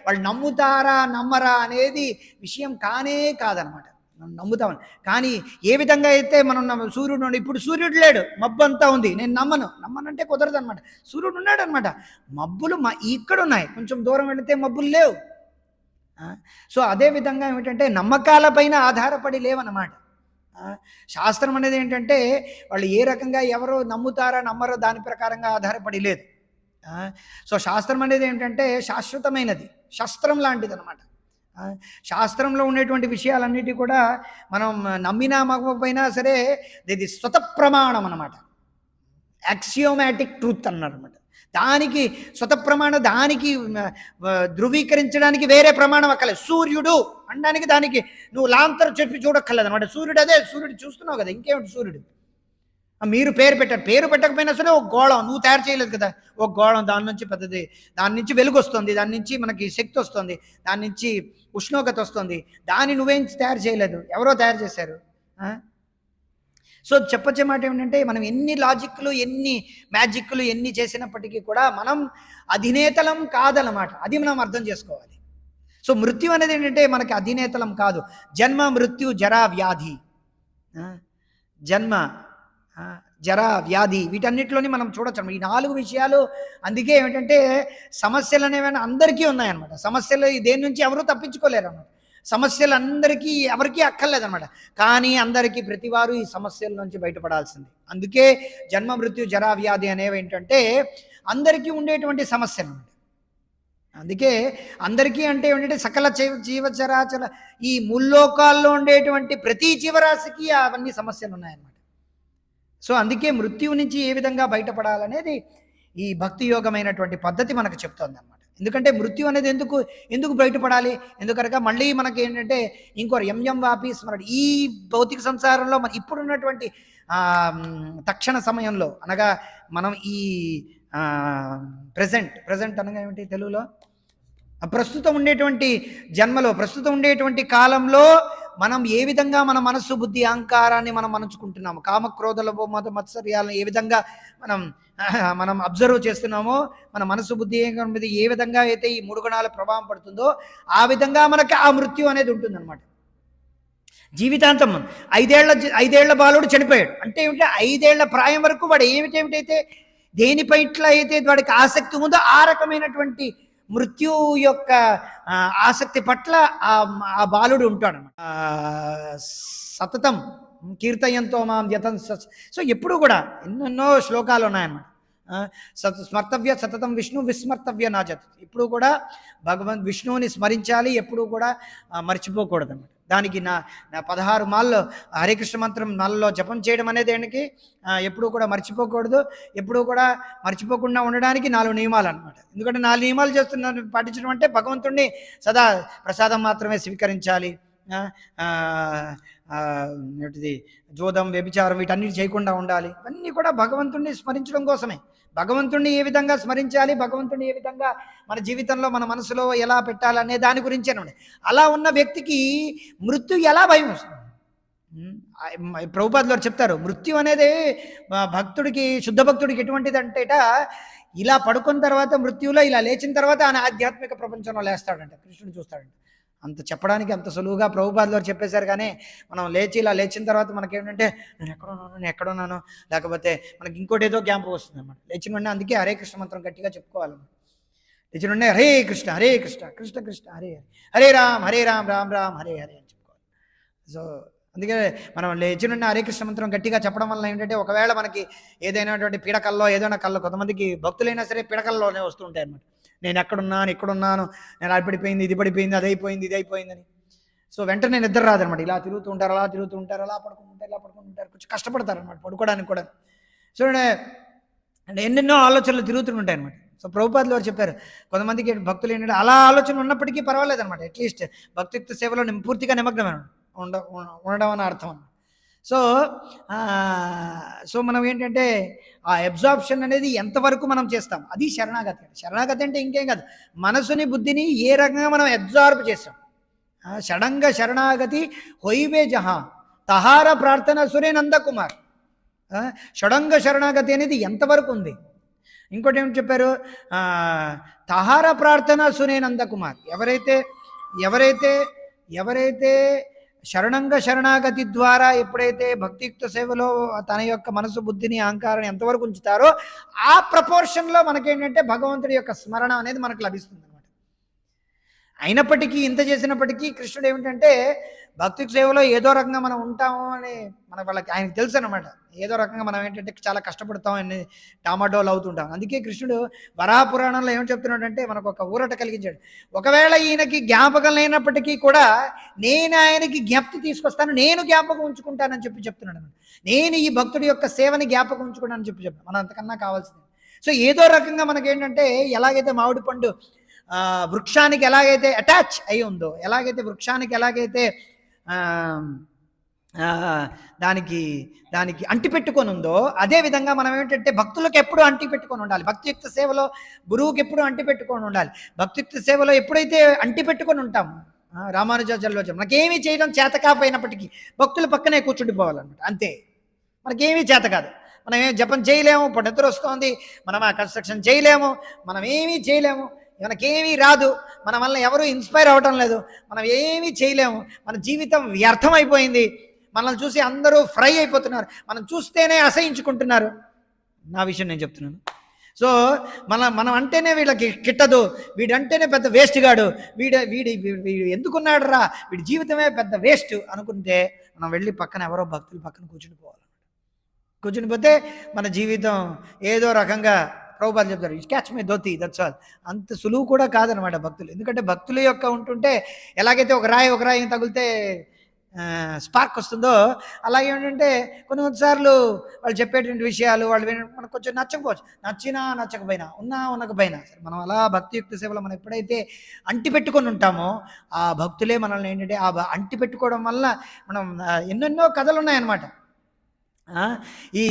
వాళ్ళు నమ్ముతారా నమ్మరా అనేది విషయం కానే కాదనమాట. నమ్ముతామని. కానీ ఏ విధంగా అయితే మనం సూర్యుడు ఇప్పుడు సూర్యుడు లేడు, మబ్బు అంతా ఉంది, నేను నమ్మనంటే కుదరదు అనమాట. సూర్యుడు ఉన్నాడు అనమాట. మబ్బులు ఇక్కడ ఉన్నాయి, కొంచెం దూరం వెళితే మబ్బులు లేవు. సో అదేవిధంగా ఏమిటంటే నమ్మకాలపైన ఆధారపడి లేవన్నమాట. శాస్త్రం అనేది ఏంటంటే వాళ్ళు ఏ రకంగా ఎవరో నమ్ముతారా నమ్మరో దాని ప్రకారంగా ఆధారపడి లేదు. సో శాస్త్రం అనేది ఏంటంటే శాశ్వతమైనది, శస్త్రం లాంటిది అనమాట. శాస్త్రంలో ఉండేటువంటి విషయాలన్నిటి కూడా మనం నమ్మినా మగపోయినా సరే ఇది స్వతప్రమాణం అనమాట. యాక్సియోమాటిక్ ట్రూత్ అన్నారు అనమాట. దానికి స్వతప్రమాణం, దానికి ధృవీకరించడానికి వేరే ప్రమాణం అక్కర్లేదు. సూర్యుడు అనడానికి దానికి నువ్వు లాంతరం చెప్పి చూడక్కర్లేదు అనమాట. సూర్యుడు అదే, సూర్యుడు చూస్తున్నావు కదా, ఇంకేమిటి సూర్యుడు. మీరు పేరు పెట్టారు, పేరు పెట్టకపోయినా సరే ఒక గోళం నువ్వు తయారు చేయలేదు కదా, ఒక గోళం, దాని నుంచి పెద్దది, దాని నుంచి వెలుగు వస్తుంది, దాని నుంచి మనకి శక్తి వస్తుంది, దాని నుంచి ఉష్ణోగ్రత వస్తుంది. దాన్ని నువ్వేం తయారు చేయలేదు, ఎవరో తయారు చేశారు. సో చెప్పొచ్చే మాట ఏమిటంటే మనం ఎన్ని లాజిక్లు, ఎన్ని మ్యాజిక్లు, ఎన్ని చేసినప్పటికీ కూడా మనం అధినేతలం కాదన్నమాట. అది మనం అర్థం చేసుకోవాలి. సో మృత్యు అనేది ఏంటంటే మనకి అధినేతలం కాదు. జన్మ, మృత్యు, జరా, వ్యాధి. జన్మ, జర, వ్యాధి, వీటన్నిటిలోని మనం చూడొచ్చు ఈ 4 విషయాలు. అందుకే ఏమిటంటే సమస్యలు అనేవి అందరికీ ఉన్నాయన్నమాట. సమస్యలు దేని నుంచి ఎవరూ తప్పించుకోలేరు అన్నమాట. సమస్యలు అందరికీ ఎవరికీ అక్కర్లేదన్నమాట. కానీ అందరికీ ప్రతివారు ఈ సమస్యల నుంచి బయటపడాల్సింది. అందుకే జన్మ మృత్యు జరా వ్యాధి అనేవి ఏంటంటే అందరికీ ఉండేటువంటి సమస్యలు. అందుకే అందరికీ అంటే ఏంటంటే సకల జీవచరాచర ఈ ముల్లోకాల్లో ఉండేటువంటి ప్రతి జీవరాశికి అవన్నీ సమస్యలు ఉన్నాయన్నమాట. సో అందుకే మృత్యువు నుంచి ఏ విధంగా బయటపడాలనేది ఈ భక్తి యోగమైనటువంటి పద్ధతి మనకు చెప్తోంది అనమాట. ఎందుకంటే మృత్యు అనేది ఎందుకు బయటపడాలి, ఎందుకనగా మళ్ళీ మనకి ఏంటంటే ఇంకో ఎంఎం వాపి స్మరణ ఈ భౌతిక సంసారంలో మన ఇప్పుడున్నటువంటి తక్షణ సమయంలో అనగా మనం ఈ ప్రజెంట్ అనగా ఏమిటి తెలుగులో, ప్రస్తుతం ఉండేటువంటి జన్మలో ప్రస్తుతం ఉండేటువంటి కాలంలో మనం ఏ విధంగా మన మనస్సు బుద్ధి అహంకారాన్ని మనం మనచుకుంటున్నాము, కామక్రోధల మత్సర్యాలను ఏ విధంగా మనం అబ్జర్వ్ చేస్తున్నామో, మన మనస్సు బుద్ధి మీద ఏ విధంగా అయితే ఈ 3 గుణాల ప్రభావం పడుతుందో ఆ విధంగా మనకి ఆ మృత్యు అనేది ఉంటుందన్నమాట. జీవితాంతం 5 ఏళ్ల బాలుడు చనిపోయాడు అంటే ఏమిటంటే 5 ఏళ్ల ప్రాయం వరకు వాడు ఏమిటైతే దేనిపైట్ల అయితే వాడికి ఆసక్తి ఉందో ఆ రకమైనటువంటి మృత్యు యొక్క ఆసక్తి పట్ల ఆ బాలుడు ఉంటాడు. సతతం కీర్తయంతో మాం యతం. సో ఎప్పుడు కూడా ఎన్నెన్నో శ్లోకాలు ఉన్నాయన్నమాట. స్మర్తవ్య సతతం విష్ణు విస్మర్తవ్య నాజత్. ఇప్పుడు కూడా విష్ణువుని స్మరించాలి, ఎప్పుడు కూడా మర్చిపోకూడదు అన్నమాట. దానికి నా 16 మాల్లో హరే కృష్ణ మంత్రం మాలలో జపం చేయడం అనేది ఏంటి ఎప్పుడు కూడా మర్చిపోకూడదు. ఎప్పుడు కూడా మర్చిపోకుండా ఉండడానికి 4 నియమాలు అనమాట. ఎందుకంటే 4 నియమాలు పాటించడం అంటే భగవంతుడిని సదా ప్రసాదం మాత్రమే స్వీకరించాలి, ఏంటిది జోదం వ్యభిచారం వీటన్నిటి చేయకుండా ఉండాలి. ఇవన్నీ కూడా భగవంతుడిని స్మరించడం కోసమే. భగవంతుడిని ఏ విధంగా స్మరించాలి, భగవంతుడిని ఏ విధంగా మన జీవితంలో మన మనసులో ఎలా పెట్టాలనే దాని గురించేనండి. అలా ఉన్న వ్యక్తికి మృత్యు ఎలా భయం వస్తుంది? ప్రభుపాదులు వారు చెప్తారు, మృత్యు అనేది భక్తుడికి శుద్ధ భక్తుడికి ఎటువంటిది అంటేట ఇలా పడుకున్న తర్వాత మృత్యులో ఇలా లేచిన తర్వాత ఆయన ఆధ్యాత్మిక ప్రపంచంలో లేస్తాడంట, కృష్ణుని చూస్తాడంట. అంత చెప్పడానికి అంత సులువుగా ప్రభుపాదులు వారు చెప్పేశారు. కానీ మనం ఇలా లేచిన తర్వాత మనకేంటంటే నేను ఎక్కడున్నాను లేకపోతే మనకి ఇంకోటి ఏదో జ్ఞాపకం వస్తుంది అన్నమాట. లేచిన వెంటనే అందుకే హరే కృష్ణ మంత్రం గట్టిగా చెప్పుకోవాలన్నమాట. లేచిన వెంటనే హరే కృష్ణ కృష్ణ కృష్ణ హరే హరే హరే రామ్ రామ్ రామ్ హరే హరే అని చెప్పుకోవాలి. సో అందుకే మనం లేచిన వెంటనే హరే కృష్ణ మంత్రం గట్టిగా చెప్పడం వల్ల ఏంటంటే ఒకవేళ మనకి ఏదైనాటువంటి పీడకల్లో ఏదైనా కల్లో కొంతమందికి భక్తులైనా సరే పీడకల్లోనే వస్తుంటాయి అన్నమాట. నేను ఎక్కడున్నాను, నేను అది పడిపోయింది, ఇది పడిపోయింది, ఇది అయిపోయిందని. సో వెంటనే నిద్ర రాదనమాట. ఇలా తిరుగుతూ ఉంటారు, అలా పడుకుంటుంటారు, కొంచెం కష్టపడతారు అనమాట పడుకోవడానికి కూడా. సో అంటే ఎన్నెన్నో ఆలోచనలు తిరుగుతుంటాయి అనమాట. సో ప్రభుపాదులు వారు చెప్పారు, కొంతమందికి భక్తులు ఏంటంటే అలా ఆలోచన ఉన్నప్పటికీ పర్వాలేదు అనమాట. అట్లీస్ట్ భక్తియుక్త సేవలో పూర్తిగా నిమగ్నమైన ఉండడం అని అర్థం అన్నమాట. సో మనం ఏంటంటే ఆ అబ్జార్ప్షన్ అనేది ఎంతవరకు మనం చేస్తాం అది శరణాగతి. శరణాగతి అంటే ఇంకేం కాదు, మనసుని బుద్ధిని ఏ రకంగా మనం అబ్జార్బ్ చేస్తాం. షడంగ శరణాగతి హొయివే జహా తహార ప్రార్థన సురే నందకుమార్. షడంగ శరణాగతి అనేది ఎంతవరకు ఉంది. ఇంకోటి ఏమిటి చెప్పారు, తహార ప్రార్థన సురే నందకుమార్. ఎవరైతే శరణంగ శరణాగతి ద్వారా ఎప్పుడైతే భక్తియుక్త సేవలో తన యొక్క మనసు బుద్ధిని అహంకారాన్ని ఎంతవరకు ఉంచుతారో ఆ ప్రపోర్షన్లో మనకేంటంటే భగవంతుడి యొక్క స్మరణ అనేది మనకు లభిస్తుంది అనమాట. అయినప్పటికీ ఇంత చేసినప్పటికీ కృష్ణుడు ఏమిటంటే భక్తియుక్త సేవలో ఏదో రకంగా మనం ఉంటాము అని వాళ్ళకి ఆయనకు తెలుసు అనమాట. ఏదో రకంగా మనం ఏంటంటే చాలా కష్టపడతాం అని టామాటోలు అవుతుంటాం. అందుకే కృష్ణుడు వరాహ పురాణంలో ఏం చెప్తున్నాడంటే మనకు ఒక ఊరట కలిగించాడు. ఒకవేళ ఈయనకి జ్ఞాపకం లేనప్పటికీ కూడా నేను ఆయనకి జ్ఞప్తి తీసుకొస్తాను, నేను జ్ఞాపకం ఉంచుకుంటానని చెప్తున్నాడు. నేను ఈ భక్తుడి యొక్క సేవని జ్ఞాపకం ఉంచుకుంటానని చెప్పాను. మనం అంతకన్నా కావాల్సింది. సో ఏదో రకంగా మనకేంటంటే ఎలాగైతే మామిడి పండు వృక్షానికి ఎలాగైతే అటాచ్ అయి ఉందో, వృక్షానికి ఎలాగైతే దానికి అంటిపెట్టుకొని ఉందో అదేవిధంగా మనం ఏమిటంటే భక్తులకు ఎప్పుడు అంటిపెట్టుకొని ఉండాలి. భక్తియుక్త సేవలో గురువుకి ఎప్పుడు అంటిపెట్టుకొని ఉండాలి. భక్తియుక్త సేవలో ఎప్పుడైతే అంటిపెట్టుకొని ఉంటాము, రామానుజాచార్యులు చెప్పారు, మనకేమీ చేయడం చేత కాకపోయినప్పటికీ భక్తుల పక్కనే కూర్చుండిపోవాలన్నమాట. అంతే, మనకేమీ చేత కాదు. మనం ఏం జపం చేయలేము, నిద్ర వస్తుంది, మనం ఆ కన్స్ట్రక్షన్ చేయలేము, మనం ఏమీ చేయలేము, మనకేమీ రాదు, మన వల్ల ఎవరు ఇన్స్పైర్ అవ్వటం లేదు, మనం ఏమీ చేయలేము, మన జీవితం వ్యర్థమైపోయింది, మనల్ని చూసి అందరూ ఫ్రై అయిపోతున్నారు, మనం చూస్తేనే అసహించుకుంటున్నారు. నా విషయం నేను చెప్తున్నాను. సో మనం అంటేనే వీళ్ళకి కిట్టదు, వీడంటేనే పెద్ద వేస్ట్ గాడు, వీడు ఎందుకున్నాడు రా, వీడి జీవితమే పెద్ద వేస్ట్ అనుకుంటే మనం వెళ్ళి పక్కన ఎవరో భక్తులు పక్కన కూర్చునిపోవాలి. కూర్చునిపోతే మన జీవితం ఏదో రకంగా ప్రభుపాదులు చెప్తారు, catch my dhoti, that's all. అంత సులువు కూడా కాదనమాట భక్తులు. ఎందుకంటే భక్తుల యొక్క ఉంటుంటే ఎలాగైతే ఒక రాయి తగిలితే స్పార్క్ వస్తుందో, అలాగే ఏంటంటే కొన్నిసార్లు వాళ్ళు చెప్పేటువంటి విషయాలు వాళ్ళు మనకు కొంచెం నచ్చకపోవచ్చు, నచ్చినా నచ్చకపోయినా ఉన్నకపోయినా సరే మనం అలా భక్తియుక్త సేవలో మనం ఎప్పుడైతే అంటి పెట్టుకొని ఉంటామో ఆ భక్తులే మనల్ని ఏంటంటే అంటి పెట్టుకోవడం వల్ల మనం ఎన్నెన్నో కథలు ఉన్నాయన్నమాట. ఈ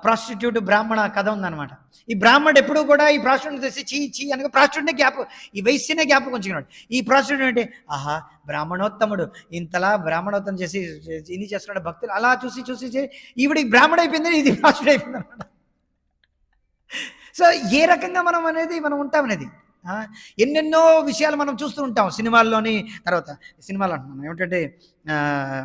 ప్రాస్టిట్యూట్ బ్రాహ్మణ కథ ఉందన్నమాట. ఈ బ్రాహ్మణుడు ఎప్పుడు కూడా ఈ ప్రాస్టిట్యూట్ తెచ్చి చీ అనగా ప్రాస్టిట్యూట్నే ఈ వయస్సునే జ్ఞాపకం ఉంచుకున్నాడు. ఈ ప్రాస్టిట్యూట్ అంటే ఆహా బ్రాహ్మణోత్తముడు ఇంతలా బ్రాహ్మణోత్తరం చేసి ఇన్ని చేస్తున్నాడు భక్తులు, అలా చూసి ఈవిడికి బ్రాహ్మణ అయిపోయింది, ఇది ప్రాస్టిట్యూట్ అయిపోయింది అనమాట. సో ఏ రకంగా మనం ఉంటామనేది ఎన్నెన్నో విషయాలు మనం చూస్తూ ఉంటాం సినిమాల్లోని. తర్వాత సినిమాలు అంటున్నాం ఏమిటంటే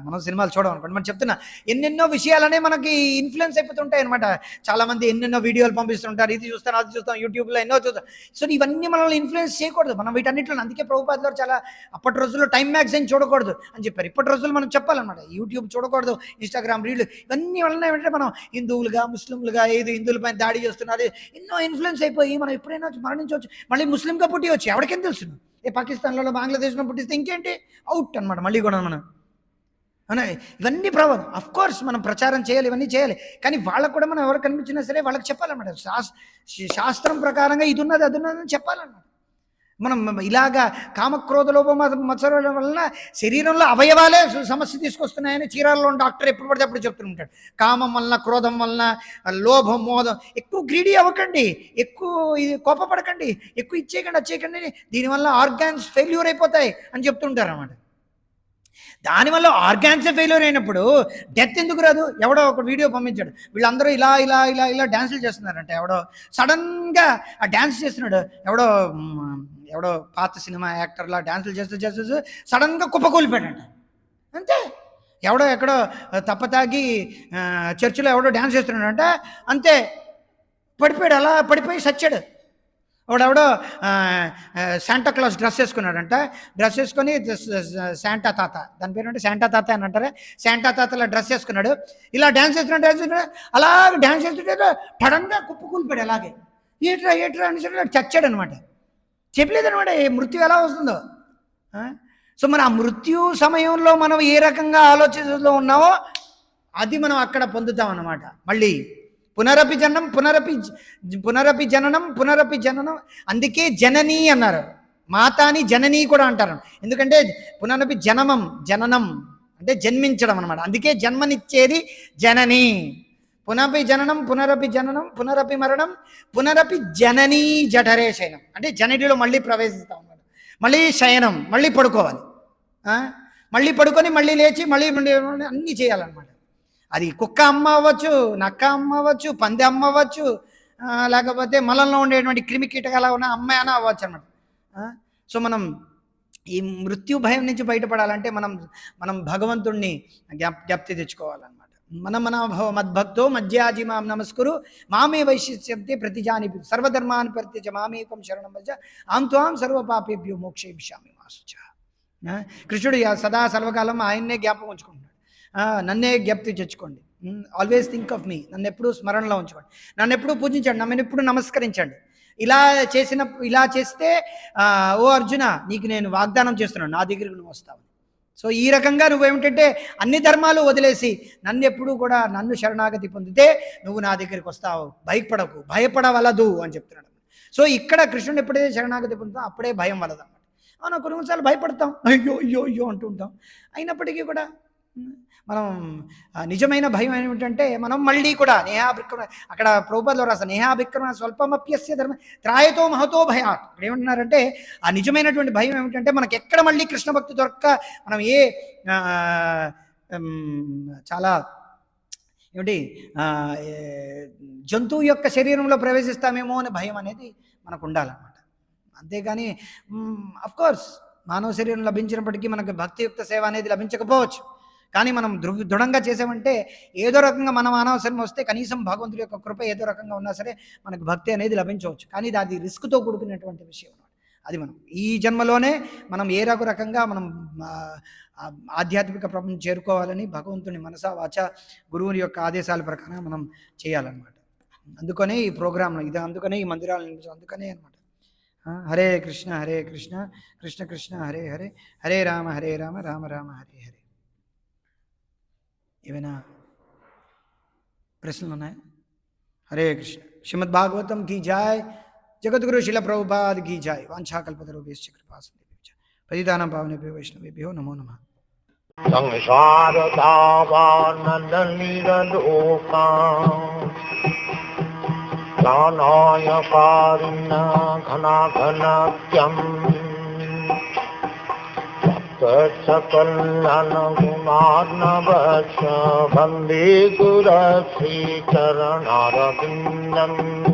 మనం సినిమాలు చూడడం అనుకోండి, మనం చెప్తున్నా ఎన్నెన్నో విషయాలనే మనకి ఇన్ఫ్లుయెన్స్ అయిపోతుంటాయి అనమాట. చాలామంది ఎన్నెన్నో వీడియోలు పంపిస్తుంటారు, ఇది చూస్తాం అది చూస్తాం, యూట్యూబ్లో ఎన్నో చూస్తాం. సో ఇవన్నీ మనల్ని ఇన్ఫ్లుయెన్స్ చేయకూడదు మనం వీటన్నిటిలో. అందుకే ప్రభుపాదులు చాలా అప్పటి రోజుల్లో టైం మ్యాగజైన్ చూడకూడదు అని చెప్పారు. ఇప్పటి రోజులు మనం చెప్పాలన్నమాట, యూట్యూబ్ చూడకూడదు, ఇన్స్టాగ్రామ్ రీళ్ళు, ఇవన్నీ వలన ఏమంటే మనం హిందువులుగా ముస్లింలుగా హిందువులపైన దాడి చేస్తున్నారు, ఎన్నో ఇన్ఫ్లుయెన్స్ అయిపోయి మనం ఎప్పుడైనా మరణించవచ్చు, మళ్ళీ ముస్లింగా పుట్టి వచ్చి ఎవరికేం తెలుసు. పాకిస్తాన్లో బంగ్లాదేశ్లో పుట్టిస్తే ఇంకేంటి అవుట్ అనమాట మళ్ళీ కూడా మనం ఇవన్నీ ప్రమాదం. అఫ్ కోర్స్ మనం ప్రచారం చేయాలి, ఇవన్నీ చేయాలి, కానీ వాళ్ళకు కూడా మనం ఎవరు కనిపించినా సరే వాళ్ళకి చెప్పాలన్నమాట. శాస్త్రం ప్రకారంగా ఇది ఉన్నది అది ఉన్నదని చెప్పాలన్నమాట. మనం ఇలాగా కామక్రోధ లోపం మత్సరం వలన శరీరంలో అవయవాలే సమస్య తీసుకొస్తున్నాయని చీరాల్లో డాక్టర్ ఎప్పుడు పడితే అప్పుడు చెప్తుంటాడు. కామం వలన, క్రోధం వలన, లోభం, మోదం, ఎక్కువ గ్రీడీ అవ్వకండి, ఎక్కువ కోపపడకండి, ఎక్కువ ఇచ్చేయకండి వచ్చేయకండి, దీనివల్ల ఆర్గాన్స్ ఫెయిల్యూర్ అయిపోతాయి అని చెప్తుంటారు అన్నమాట. దానివల్ల ఆర్గాన్సే ఫెయిల్యూర్ అయినప్పుడు డెత్ ఎందుకు రాదు? ఎవడో ఒక వీడియో పంపించాడు, వీళ్ళందరూ ఇలా డ్యాన్సులు చేస్తున్నారంటే, ఎవడో సడన్గా ఆ డ్యాన్స్ చేస్తున్నాడు, ఎవడో పాత సినిమా యాక్టర్లా డ్యాన్సులు చేస్తూ సడన్గా కుప్పకూలిపోయాడంట. అంతే, ఎక్కడో తప్పతాగి చర్చిలో ఎవడో డ్యాన్స్ చేస్తున్నాడంట, అంతే పడిపోయాడు, అలా పడిపోయి సచ్చాడు. ఎవడెవడో శాంటా క్లాస్ డ్రెస్ వేసుకున్నాడంట, డ్రెస్ వేసుకొని శాంటా తాత, దాని పేరు అంటే శాంటా తాత అని అంటారా, శాంటా తాతలా డ్రెస్ వేసుకున్నాడు, ఇలా డ్యాన్స్ చేస్తున్నాడు, అలాగే డ్యాన్స్ చేస్తుంటే సడన్గా కుప్పకూలిపోయాడు. అలాగే ఏట్రా అని చచ్చాడు అనమాట. చెప్పలేదనమాట మృత్యు ఎలా వస్తుందో. సో మన ఆ మృత్యు సమయంలో మనం ఏ రకంగా ఆలోచనలో ఉన్నామో అది మనం అక్కడ పొందుతాం అన్నమాట. మళ్ళీ పునరపి జననం, అందుకే జనని అన్నారు, మాతాని జనని కూడా అంటారు. ఎందుకంటే పునరపి జననం అంటే జన్మించడం అనమాట, అందుకే జన్మనిచ్చేది జనని. పునరపి జననం, పునరపి మరణం, పునరపి జననీ జఠరే శయనం, అంటే జననిలో మళ్ళీ ప్రవేశిస్తాం అన్నమాట. మళ్ళీ శయనం, మళ్ళీ పడుకోవాలి, మళ్ళీ పడుకొని మళ్ళీ లేచి మళ్ళీ అన్నీ చేయాలన్నమాట. అది కుక్క అమ్మ అవ్వచ్చు, నక్క అమ్మ అవ్వచ్చు, పంది అమ్మ అవ్వచ్చు, లేకపోతే మలంలో ఉండేటువంటి క్రిమి కీటకాల ఉన్న అమ్మాయి అయినా అవ్వచ్చు అన్నమాట. సో మనం ఈ మృత్యు భయం నుంచి బయటపడాలంటే మనం భగవంతుణ్ణి జ్ఞప్తి తెచ్చుకోవాలన్నమాట. మన మద్భక్తో మధ్యాజి మాం నమస్కురు మామే వైశిష్యంతే ప్రతిజాని సర్వధర్మాన్ పరిత్యజ మామేకం శరణం భజ ఆం త్వాం సర్వపాపేభ్యో మోక్షయిష్యామి మా శుచః. కృష్ణుడు సదా సర్వకాలం ఆయన్నే జ్ఞాపకం ఉంచుకుంటున్నాడు. నన్నే జ్ఞప్తి తెచ్చుకోండి, ఆల్వేస్ థింక్ ఆఫ్ మీ, నన్ను ఎప్పుడు స్మరణలో ఉంచుకోండి, నన్ను ఎప్పుడు పూజించండి, నన్ను ఎప్పుడు నమస్కరించండి. ఇలా చేస్తే ఓ అర్జున నీకు నేను వాగ్దానం చేస్తున్నాను, నా దగ్గరికి నువ్వు వస్తావు. సో ఈ రకంగా నువ్వేమిటంటే అన్ని ధర్మాలు వదిలేసి నన్ను శరణాగతి పొందితే నువ్వు నా దగ్గరికి వస్తావు, భయపడవలదు అని చెప్తున్నాడు. సో ఇక్కడ కృష్ణుడు ఎప్పుడైతే శరణాగతి పొందుతాం అప్పుడే భయం వలదు అన్నమాట. అవునా, కొన్నిసార్లు భయపడతాం, అయ్యో అంటూ ఉంటాం. అయినప్పటికీ కూడా మనం నిజమైన భయం ఏమిటంటే మనం మళ్ళీ కూడా నేహాభిక్రమ, అక్కడ ప్రభుపాదులు రాస్తారు నేహాభిక్రమ స్వల్పమప్యస్య ధర్మ త్రాయతో మహతో భయాత్. ఇక్కడ ఏమంటున్నారంటే ఆ నిజమైనటువంటి భయం ఏమిటంటే మనకి ఎక్కడ మళ్ళీ కృష్ణ భక్తి దొరక్క మనం చాలా జంతువు యొక్క శరీరంలో ప్రవేశిస్తామేమో అనే భయం అనేది మనకు ఉండాలన్నమాట. అంతేగాని అఫ్కోర్స్ మానవ శరీరం లభించినప్పటికీ మనకు భక్తియుక్త సేవ అనేది లభించకపోవచ్చు, కానీ మనం దృఢంగా చేసామంటే ఏదో రకంగా మనం అనవసరం వస్తే కనీసం భగవంతుడి యొక్క కృప ఏదో రకంగా ఉన్నా సరే మనకు భక్తి అనేది లభించవచ్చు. కానీ అది రిస్క్తో కూడుకున్నటువంటి విషయం. అది మనం ఈ జన్మలోనే మనం ఏ రకంగా మనం ఆధ్యాత్మిక ప్రపంచం చేరుకోవాలని భగవంతుని మనసా వాచ గురువుని యొక్క ఆదేశాల ప్రకారం మనం చేయాలన్నమాట. అందుకనే ఈ ప్రోగ్రాంలో అందుకనే ఈ మందిరాలు నిర్మించాం, అందుకనే అనమాట. హరే కృష్ణ కృష్ణ కృష్ణ హరే హరే, హరే రామ రామ రామ హరే హరే. ఏమైనా ప్రశ్నలు ఉన్నాయా? హరే కృష్ణ. శ్రీమద్ భాగవతం కీ జాయ్, జగద్గురు శిల ప్రభుపాద్ కీ జాయ్. వాంఛాకల్పతరుభ్యశ్చ కృపాసింధుభ్యశ్చ పతితానాం పావనేభ్యో వైష్ణవేభ్యో నమో నమః. संसार दावानलिलोका प्राणाय कारिण घनाघनत्यम् सकलन गुणार्णवश्च वन्दे गुरश्रीचरणारविन्दम्.